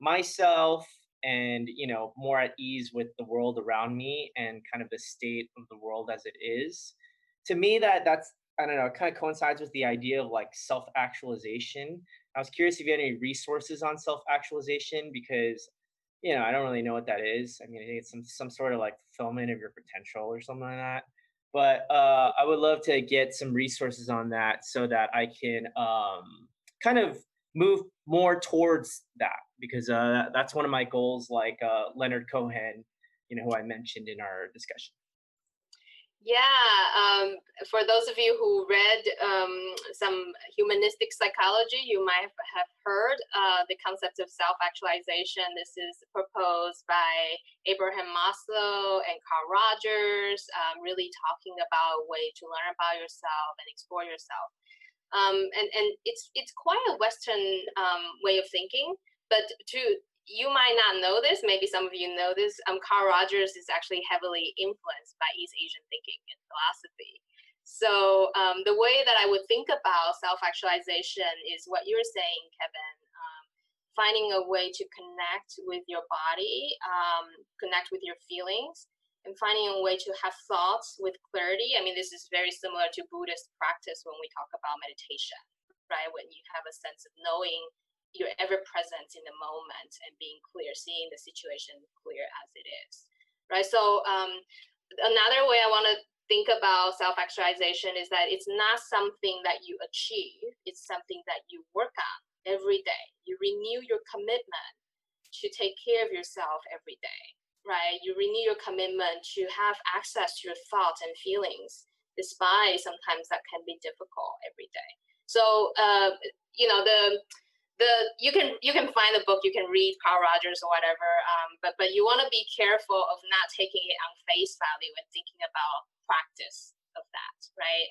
myself and, you know, more at ease with the world around me and kind of the state of the world as it is. To me, that's, I don't know, it kind of coincides with the idea of like self-actualization. I was curious if you had any resources on self-actualization, because, you know, I don't really know what that is. I mean, I think it's some sort of like fulfillment of your potential or something like that. but I would love to get some resources on that so that I can kind of move more towards that, because that's one of my goals, like Leonard Cohen, who I mentioned in our discussion. Yeah, for those of you who read some humanistic psychology, you might have heard the concept of self-actualization. This is proposed by Abraham Maslow and Carl Rogers, really talking about a way to learn about yourself and explore yourself. And it's quite a Western way of thinking, but you might not know this, maybe some of you know this, Carl Rogers is actually heavily influenced by East Asian thinking and philosophy. So the way that I would think about self-actualization is what you're saying, Kevin, finding a way to connect with your body, connect with your feelings, and finding a way to have thoughts with clarity. I mean, this is very similar to Buddhist practice when we talk about meditation, right? When you have a sense of knowing you're ever present in the moment and being clear, seeing the situation clear as it is, right? So another way I want to think about self-actualization is that it's not something that you achieve, it's something that you work on every day. You renew your commitment to take care of yourself every day, right? You renew your commitment to have access to your thoughts and feelings, despite sometimes that can be difficult every day. So, you can find the book, you can read Carl Rogers or whatever, but you want to be careful of not taking it on face value and thinking about practice of that, right?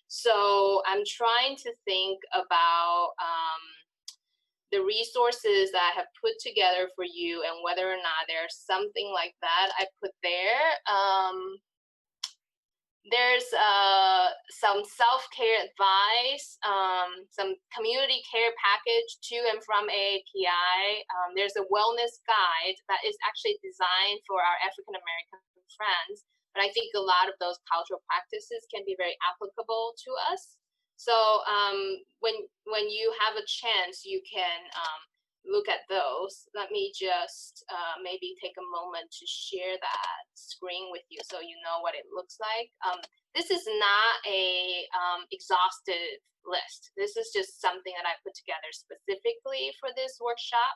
So I'm trying to think about the resources that I have put together for you and whether or not there's something like that I put there. There's some self-care advice, some community care package to and from AAPI. There's a wellness guide that is actually designed for our African-American friends, but I think a lot of those cultural practices can be very applicable to us. So when you have a chance, you can look at those. Let me just maybe take a moment to share that screen with you so you know what it looks like. This is not a exhaustive list. This is just something that I put together specifically for this workshop.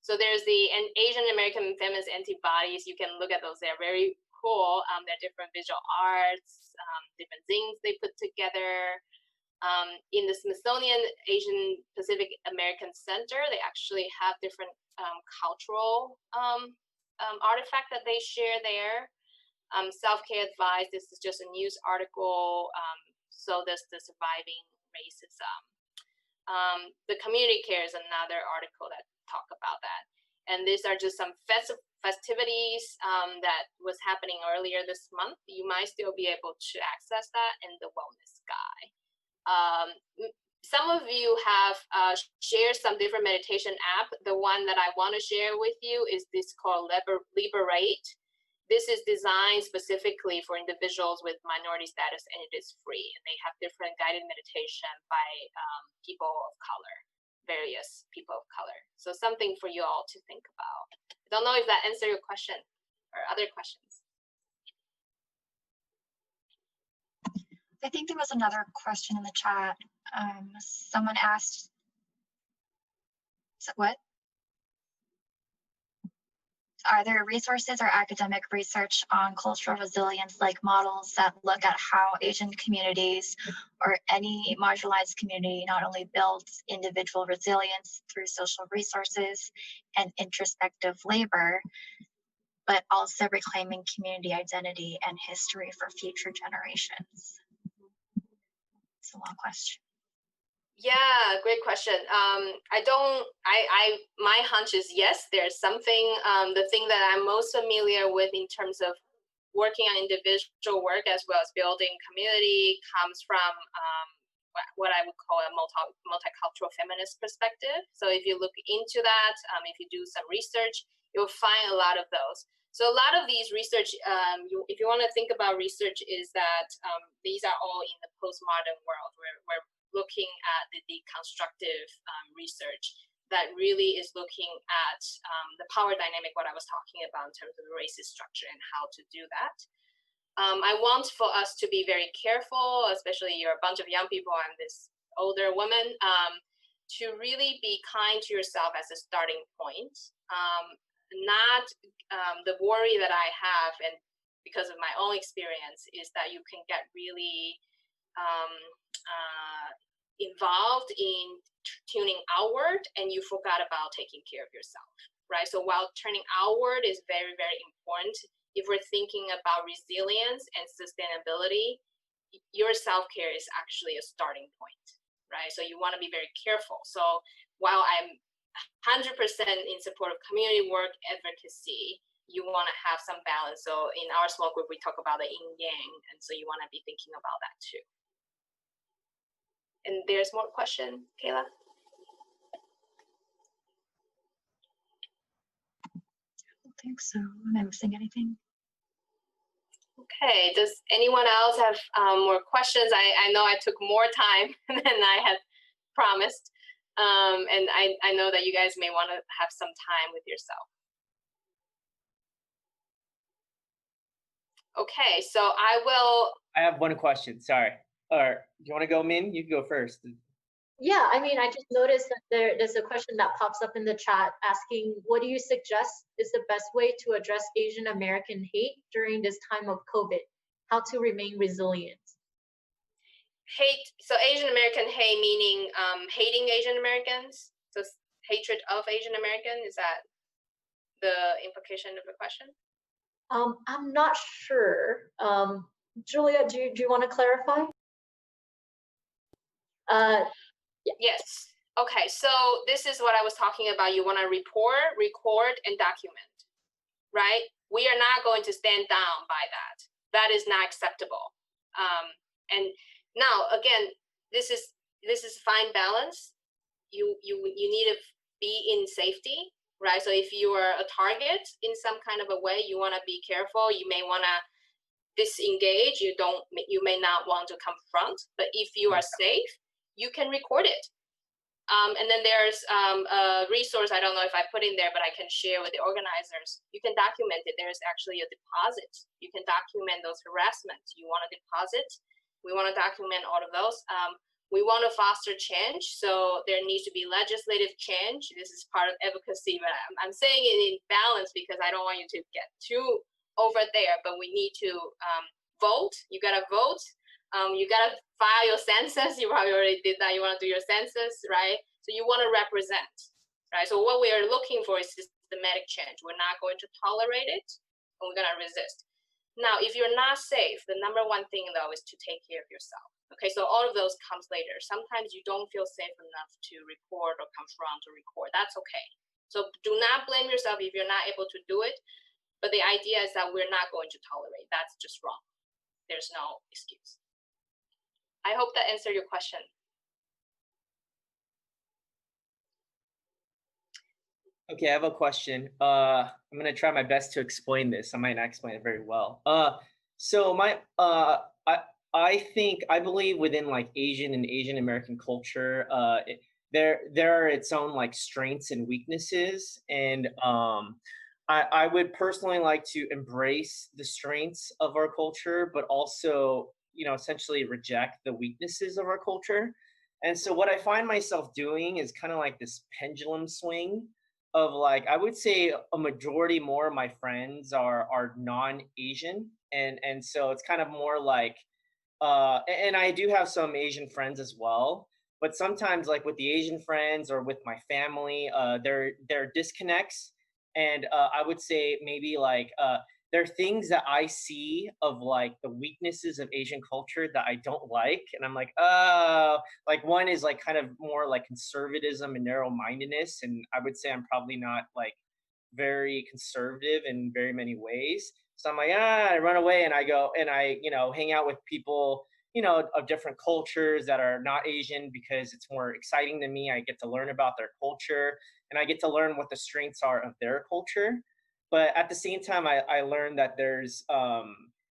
So there's the Asian American feminist antibodies. You can look at those. They're very cool. They're different visual arts, different things they put together. In the Smithsonian Asian Pacific American Center, they actually have different cultural artifacts that they share there. Self-care advice, this is just a news article. So does the surviving racism. The community care is another article that talk about that. And these are just some festivities that was happening earlier this month. You might still be able to access that in the wellness guide. Some of you have shared some different meditation app. The one that I want to share with you is this called Liberate. This is designed specifically for individuals with minority status, and it is free. And they have different guided meditation by people of color, various people of color. So something for you all to think about. I don't know if that answered your question or other questions. I think there was another question in the chat. Someone asked, what? Are there resources or academic research on cultural resilience, like models that look at how Asian communities or any marginalized community not only builds individual resilience through social resources and introspective labor, but also reclaiming community identity and history for future generations? It's a long question. Yeah, great question. My hunch is yes, there's something. The thing that I'm most familiar with in terms of working on individual work as well as building community comes from what I would call a multicultural feminist perspective. So if you look into that, if you do some research, you'll find a lot of those. So a lot of these research, if you want to think about research, is that these are all in the postmodern world where we're looking at the deconstructive research that really is looking at the power dynamic, what I was talking about in terms of the racist structure and how to do that. I want for us to be very careful, especially you're a bunch of young people and this older woman, to really be kind to yourself as a starting point. Not the worry that I have, and because of my own experience, is that you can get really involved in tuning outward and you forgot about taking care of yourself, right? So while turning outward is very, very important, if we're thinking about resilience and sustainability, your self-care is actually a starting point, right? So you want to be very careful. So while I'm 100% in support of community work, advocacy, you want to have some balance. So in our small group, we talk about the yin yang, and so you want to be thinking about that too. And there's more question, Kayla? I don't think so. Am I missing anything? Okay, does anyone else have more questions? I know I took more time than I had promised. And I know that you guys may want to have some time with yourself. Okay, so I have one question, sorry. Or do you want to go, Min? You can go first. Yeah, I mean, I just noticed that there's a question that pops up in the chat asking, what do you suggest is the best way to address Asian American hate during this time of COVID? How to remain resilient? Hate, so Asian American hate meaning hating Asian Americans? So hatred of Asian American, is that the implication of the question? I'm not sure. Julia, do you want to clarify? Yes. Okay, so this is what I was talking about. You want to report, record, and document, right? We are not going to stand down by that. That is not acceptable. And now, again, this is fine balance. You need to be in safety, right? So if you are a target in some kind of a way, you want to be careful. You may want to disengage. You may not want to confront. But if you are safe, you can record it. And then there's a resource, I don't know if I put in there, but I can share with the organizers. You can document it. There's actually a deposit. You can document those harassments. You want to deposit. We want to document all of those. We want to foster change. So there needs to be legislative change. This is part of advocacy, but I'm saying it in balance because I don't want you to get too over there, but we need to vote. You got to vote. You got to file your census. You probably already did that. You want to do your census, right? So you want to represent, right? So what we are looking for is systematic change. We're not going to tolerate it, and we're going to resist. Now, if you're not safe, the number one thing, though, is to take care of yourself. Okay, so all of those comes later. Sometimes you don't feel safe enough to report or confront or record. That's okay. So do not blame yourself if you're not able to do it. But the idea is that we're not going to tolerate. That's just wrong. There's no excuse. I hope that answered your question. Okay, I have a question. I'm gonna try my best to explain this. I might not explain it very well. So I believe within like Asian and Asian American culture, there are its own like strengths and weaknesses, and I would personally like to embrace the strengths of our culture, but also, you know, essentially reject the weaknesses of our culture. And so what I find myself doing is kind of like this pendulum swing of like, I would say a majority more of my friends are non-Asian. And so it's kind of more like, and I do have some Asian friends as well, but sometimes like with the Asian friends or with my family, there are disconnects. And I would say maybe like, there are things that I see of like the weaknesses of Asian culture that I don't like. And I'm like, like one is like kind of more like conservatism and narrow-mindedness. And I would say I'm probably not like very conservative in very many ways. So I'm like, I run away and I go and I, you know, hang out with people, you know, of different cultures that are not Asian because it's more exciting to me. I get to learn about their culture and I get to learn what the strengths are of their culture. But at the same time, I learned that there's,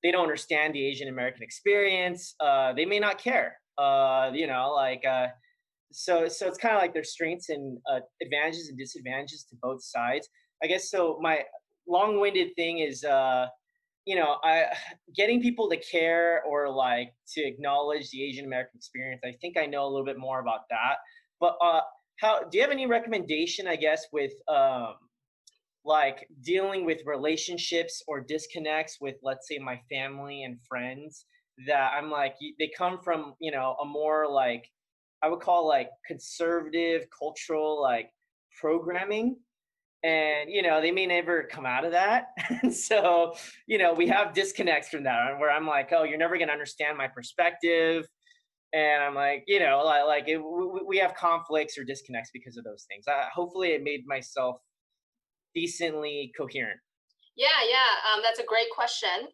they don't understand the Asian American experience. They may not care, you know, like, so it's kind of like there's strengths and advantages and disadvantages to both sides. I guess so my long-winded thing is, getting people to care or like to acknowledge the Asian American experience, I think I know a little bit more about that. But how do you have any recommendation, I guess, with like dealing with relationships or disconnects with, let's say, my family and friends that I'm like, they come from, a more like, I would call like conservative cultural like programming. And, they may never come out of that. And so, we have disconnects from that where I'm like, oh, you're never going to understand my perspective. And I'm like, we have conflicts or disconnects because of those things. Hopefully it made myself decently coherent. Yeah, that's a great question.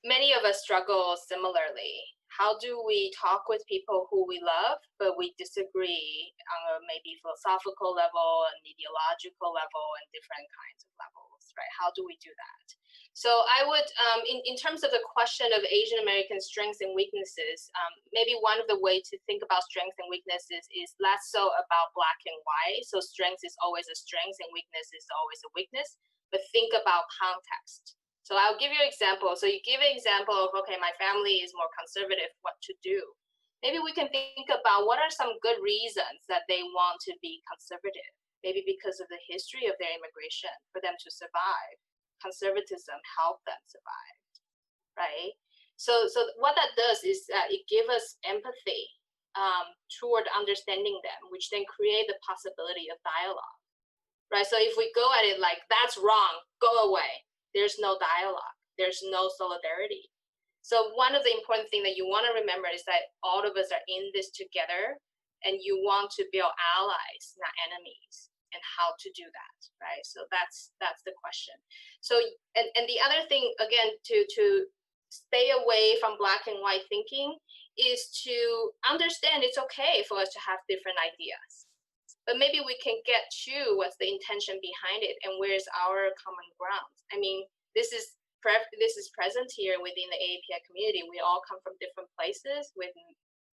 Many of us struggle similarly. How do we talk with people who we love, but we disagree on a maybe philosophical level and ideological level and different kinds of levels, right? How do we do that? So I would, in terms of the question of Asian American strengths and weaknesses, maybe one of the way to think about strengths and weaknesses is less so about black and white. So strength is always a strength and weakness is always a weakness, but think about context. So I'll give you an example. So you give an example of, okay, my family is more conservative, what to do. Maybe we can think about what are some good reasons that they want to be conservative. Maybe because of the history of their immigration for them to survive. Conservatism helped them survive, right? So what that does is that it gives us empathy toward understanding them, which then create the possibility of dialogue, right? So if we go at it like, that's wrong, go away. There's no dialogue. There's no solidarity. So one of the important things that you want to remember is that all of us are in this together and you want to build allies, not enemies, and how to do that, right? So that's the question. So, and the other thing, again, to stay away from black and white thinking is to understand it's okay for us to have different ideas. But maybe we can get to what's the intention behind it and where's our common ground. I mean, this is present here within the AAPI community. We all come from different places with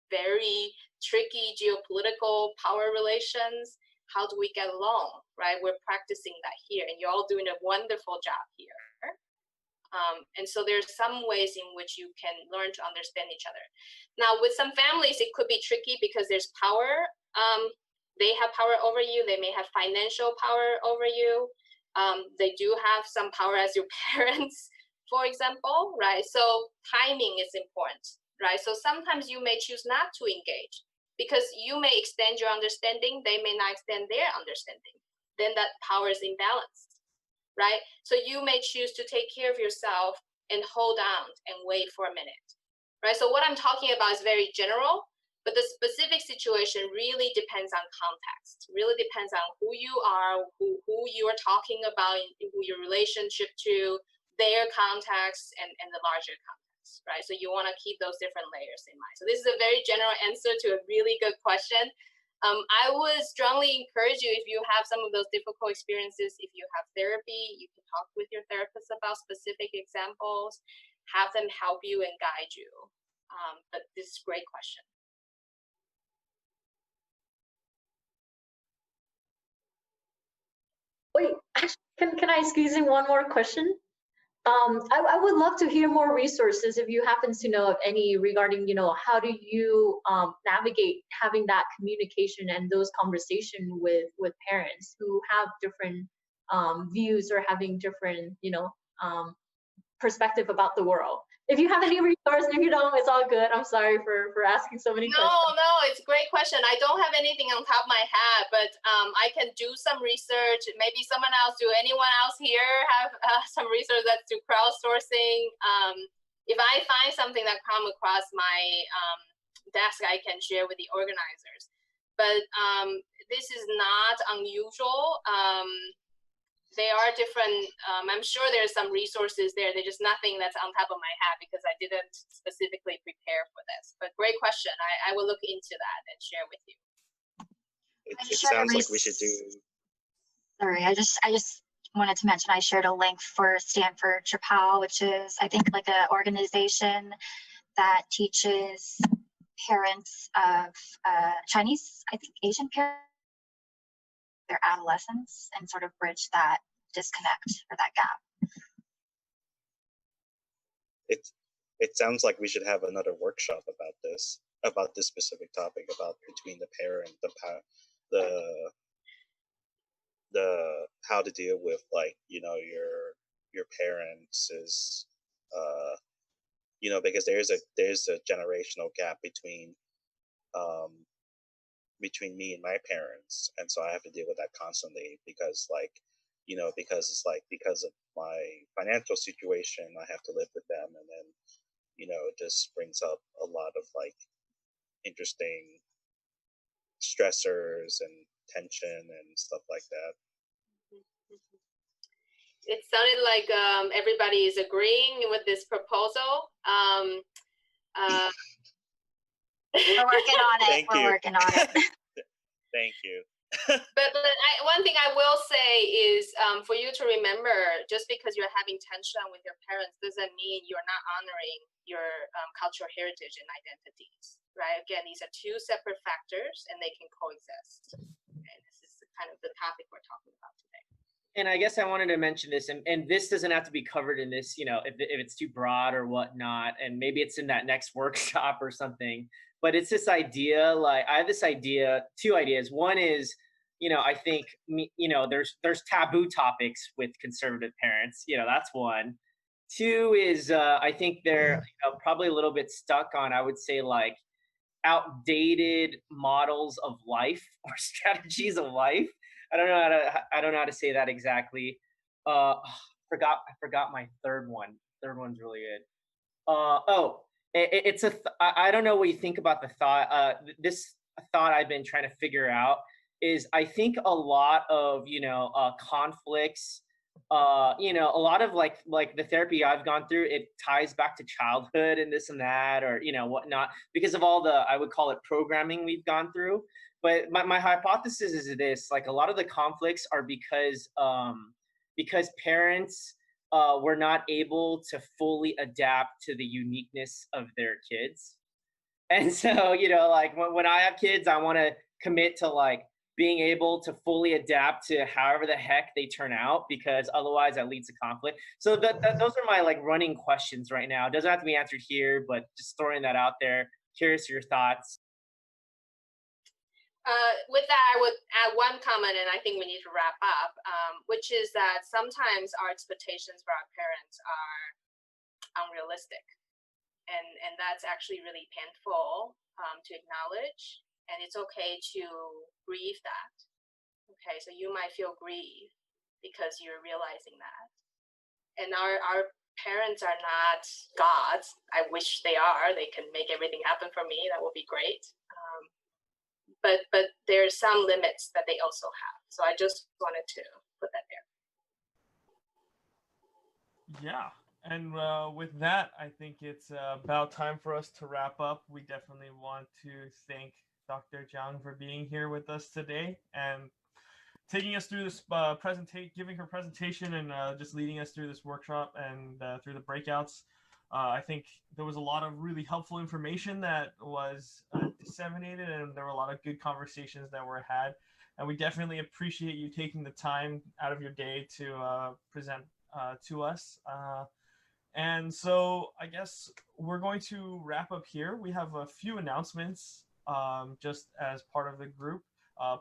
very tricky geopolitical power relations. How do we get along, right? We're practicing that here, and you're all doing a wonderful job here. And so there's some ways in which you can learn to understand each other. Now, with some families, it could be tricky because there's power. They have power over you. They may have financial power over you. They do have some power as your parents, for example, right? So timing is important, right? So sometimes you may choose not to engage because you may extend your understanding. They may not extend their understanding. Then that power is imbalanced, right? So you may choose to take care of yourself and hold on and wait for a minute, right? So what I'm talking about is very general. But the specific situation really depends on context, really depends on who you are, who you are talking about, who your relationship to, their context, and the larger context, right? So you want to keep those different layers in mind. So this is a very general answer to a really good question. I would strongly encourage you, if you have some of those difficult experiences, if you have therapy, you can talk with your therapist about specific examples, have them help you and guide you. But this is a great question. Wait, actually, can I squeeze in one more question? I would love to hear more resources if you happen to know of any regarding, how do you navigate having that communication and those conversations with parents who have different views or having different, perspective about the world. If you have any resources, if you don't, it's all good. I'm sorry for asking so many questions. No, it's a great question. I don't have anything on top of my head, but I can do some research. Maybe someone else, anyone else here have some research that's through crowdsourcing? If I find something that come across my desk, I can share with the organizers. But this is not unusual. They are different. I'm sure there's some resources there. There's just nothing that's on top of my head because I didn't specifically prepare for this. But great question. I will look into that and share with you. It sounds like we should do. Sorry, I just wanted to mention I shared a link for Stanford Chapao, which is I think like an organization that teaches parents of Chinese, I think Asian parents, their adolescence and sort of bridge that disconnect or that gap. it sounds like we should have another workshop about this specific topic, about between the parent, the how to deal with, like, you know, your parents is you know, because there's a generational gap between me and my parents, and so I have to deal with that constantly, because, like, you know, because it's like, because of my financial situation, I have to live with them, and then, you know, it just brings up a lot of, like, interesting stressors and tension and stuff like that. It sounded like everybody is agreeing with this proposal. We're working on it. Thank you. We're working on it. Thank you. But one thing I will say is, for you to remember, just because you're having tension with your parents doesn't mean you're not honoring your cultural heritage and identities, right? Again, these are two separate factors, and they can coexist. And this is kind of the topic we're talking about today. And I guess I wanted to mention this, and this doesn't have to be covered in this, you know, if it's too broad or whatnot, and maybe it's in that next workshop or something. But it's this idea, like, I have this idea, two ideas. One is, you know, I think, you know, there's taboo topics with conservative parents, you know, that's one. Two is, I think they're, you know, probably a little bit stuck on, I would say, like, outdated models of life or strategies of life. I don't know how to say that exactly. I forgot my third one. Third one's really good. I don't know what you think about the thought. This thought I've been trying to figure out is, I think a lot of, you know, conflicts, you know, a lot of like the therapy I've gone through, it ties back to childhood and this and that, or, you know, whatnot, because of all the, I would call it, programming we've gone through. But my hypothesis is this: like, a lot of the conflicts are because parents were not able to fully adapt to the uniqueness of their kids. And so, you know, like, when I have kids, I want to commit to, like, being able to fully adapt to however the heck they turn out, because otherwise that leads to conflict. So those are my, like, running questions right now. It doesn't have to be answered here, but just throwing that out there. Curious your thoughts. With that, I would add one comment, and I think we need to wrap up, which is that sometimes our expectations for our parents are unrealistic. And that's actually really painful to acknowledge. And it's okay to grieve that. Okay, so you might feel grief because you're realizing that. And our parents are not gods. I wish they are. They can make everything happen for me. That would be great. But there's some limits that they also have. So I just wanted to put that there. Yeah. And with that, I think it's about time for us to wrap up. We definitely want to thank Dr. Chiang for being here with us today and taking us through this giving her presentation, and just leading us through this workshop and through the breakouts. I think there was a lot of really helpful information that was disseminated, and there were a lot of good conversations that were had. And we definitely appreciate you taking the time out of your day to present to us. And so I guess we're going to wrap up here. We have a few announcements just as part of the group,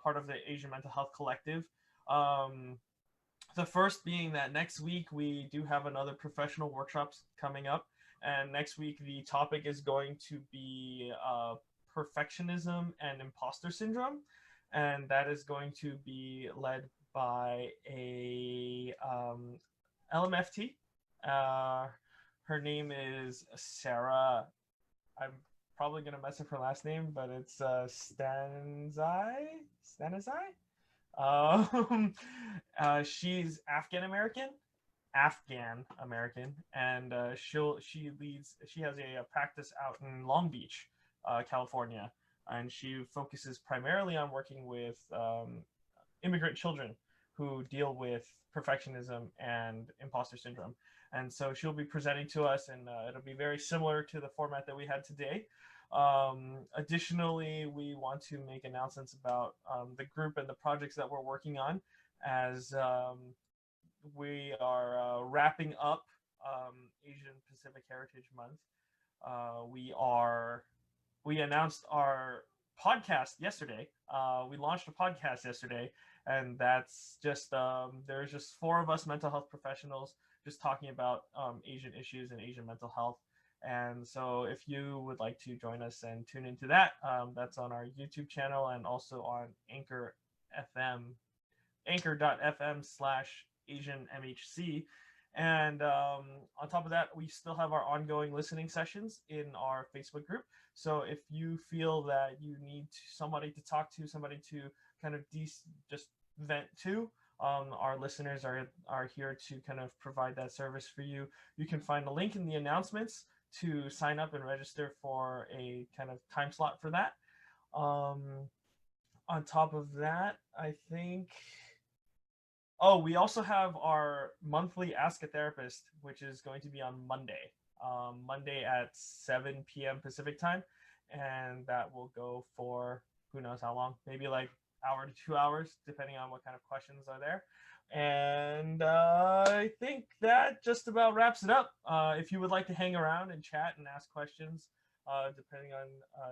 part of the Asian Mental Health Collective. The first being that next week we do have another professional workshops coming up. And next week the topic is going to be perfectionism and imposter syndrome. And that is going to be led by a LMFT. Her name is Sarah. I'm probably going to mess up her last name, but it's Stanzai? She's Afghan American, and she has a practice out in Long Beach, California, and she focuses primarily on working with immigrant children who deal with perfectionism and imposter syndrome. And so she'll be presenting to us, and it'll be very similar to the format that we had today. Additionally, we want to make announcements about the group and the projects that we're working on, as we are wrapping up Asian Pacific Heritage Month, we announced our podcast yesterday. We launched a podcast yesterday, and that's just there's just 4 of us mental health professionals just talking about Asian issues and Asian mental health. And so if you would like to join us and tune into that, that's on our YouTube channel and also on anchor.fm/AsianMHC. And on top of that, we still have our ongoing listening sessions in our Facebook group. So if you feel that you need somebody to talk to, somebody to kind of just vent to, our listeners are here to kind of provide that service for you. You can find a link in the announcements to sign up and register for a kind of time slot for that. On top of that, I think, we also have our monthly Ask a Therapist, which is going to be on Monday at 7 p.m. Pacific time. And that will go for who knows how long, maybe like hour to 2 hours, depending on what kind of questions are there. And I think that just about wraps it up. If you would like to hang around and chat and ask questions, depending on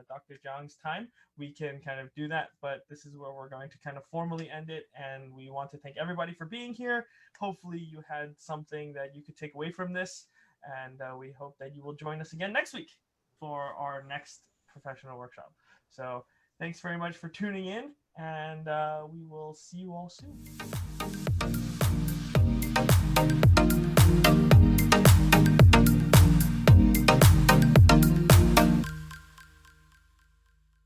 Dr. Jiang's time, we can kind of do that. But this is where we're going to kind of formally end it. And we want to thank everybody for being here. Hopefully you had something that you could take away from this. And we hope that you will join us again next week for our next professional workshop. So thanks very much for tuning in. And we will see you all soon.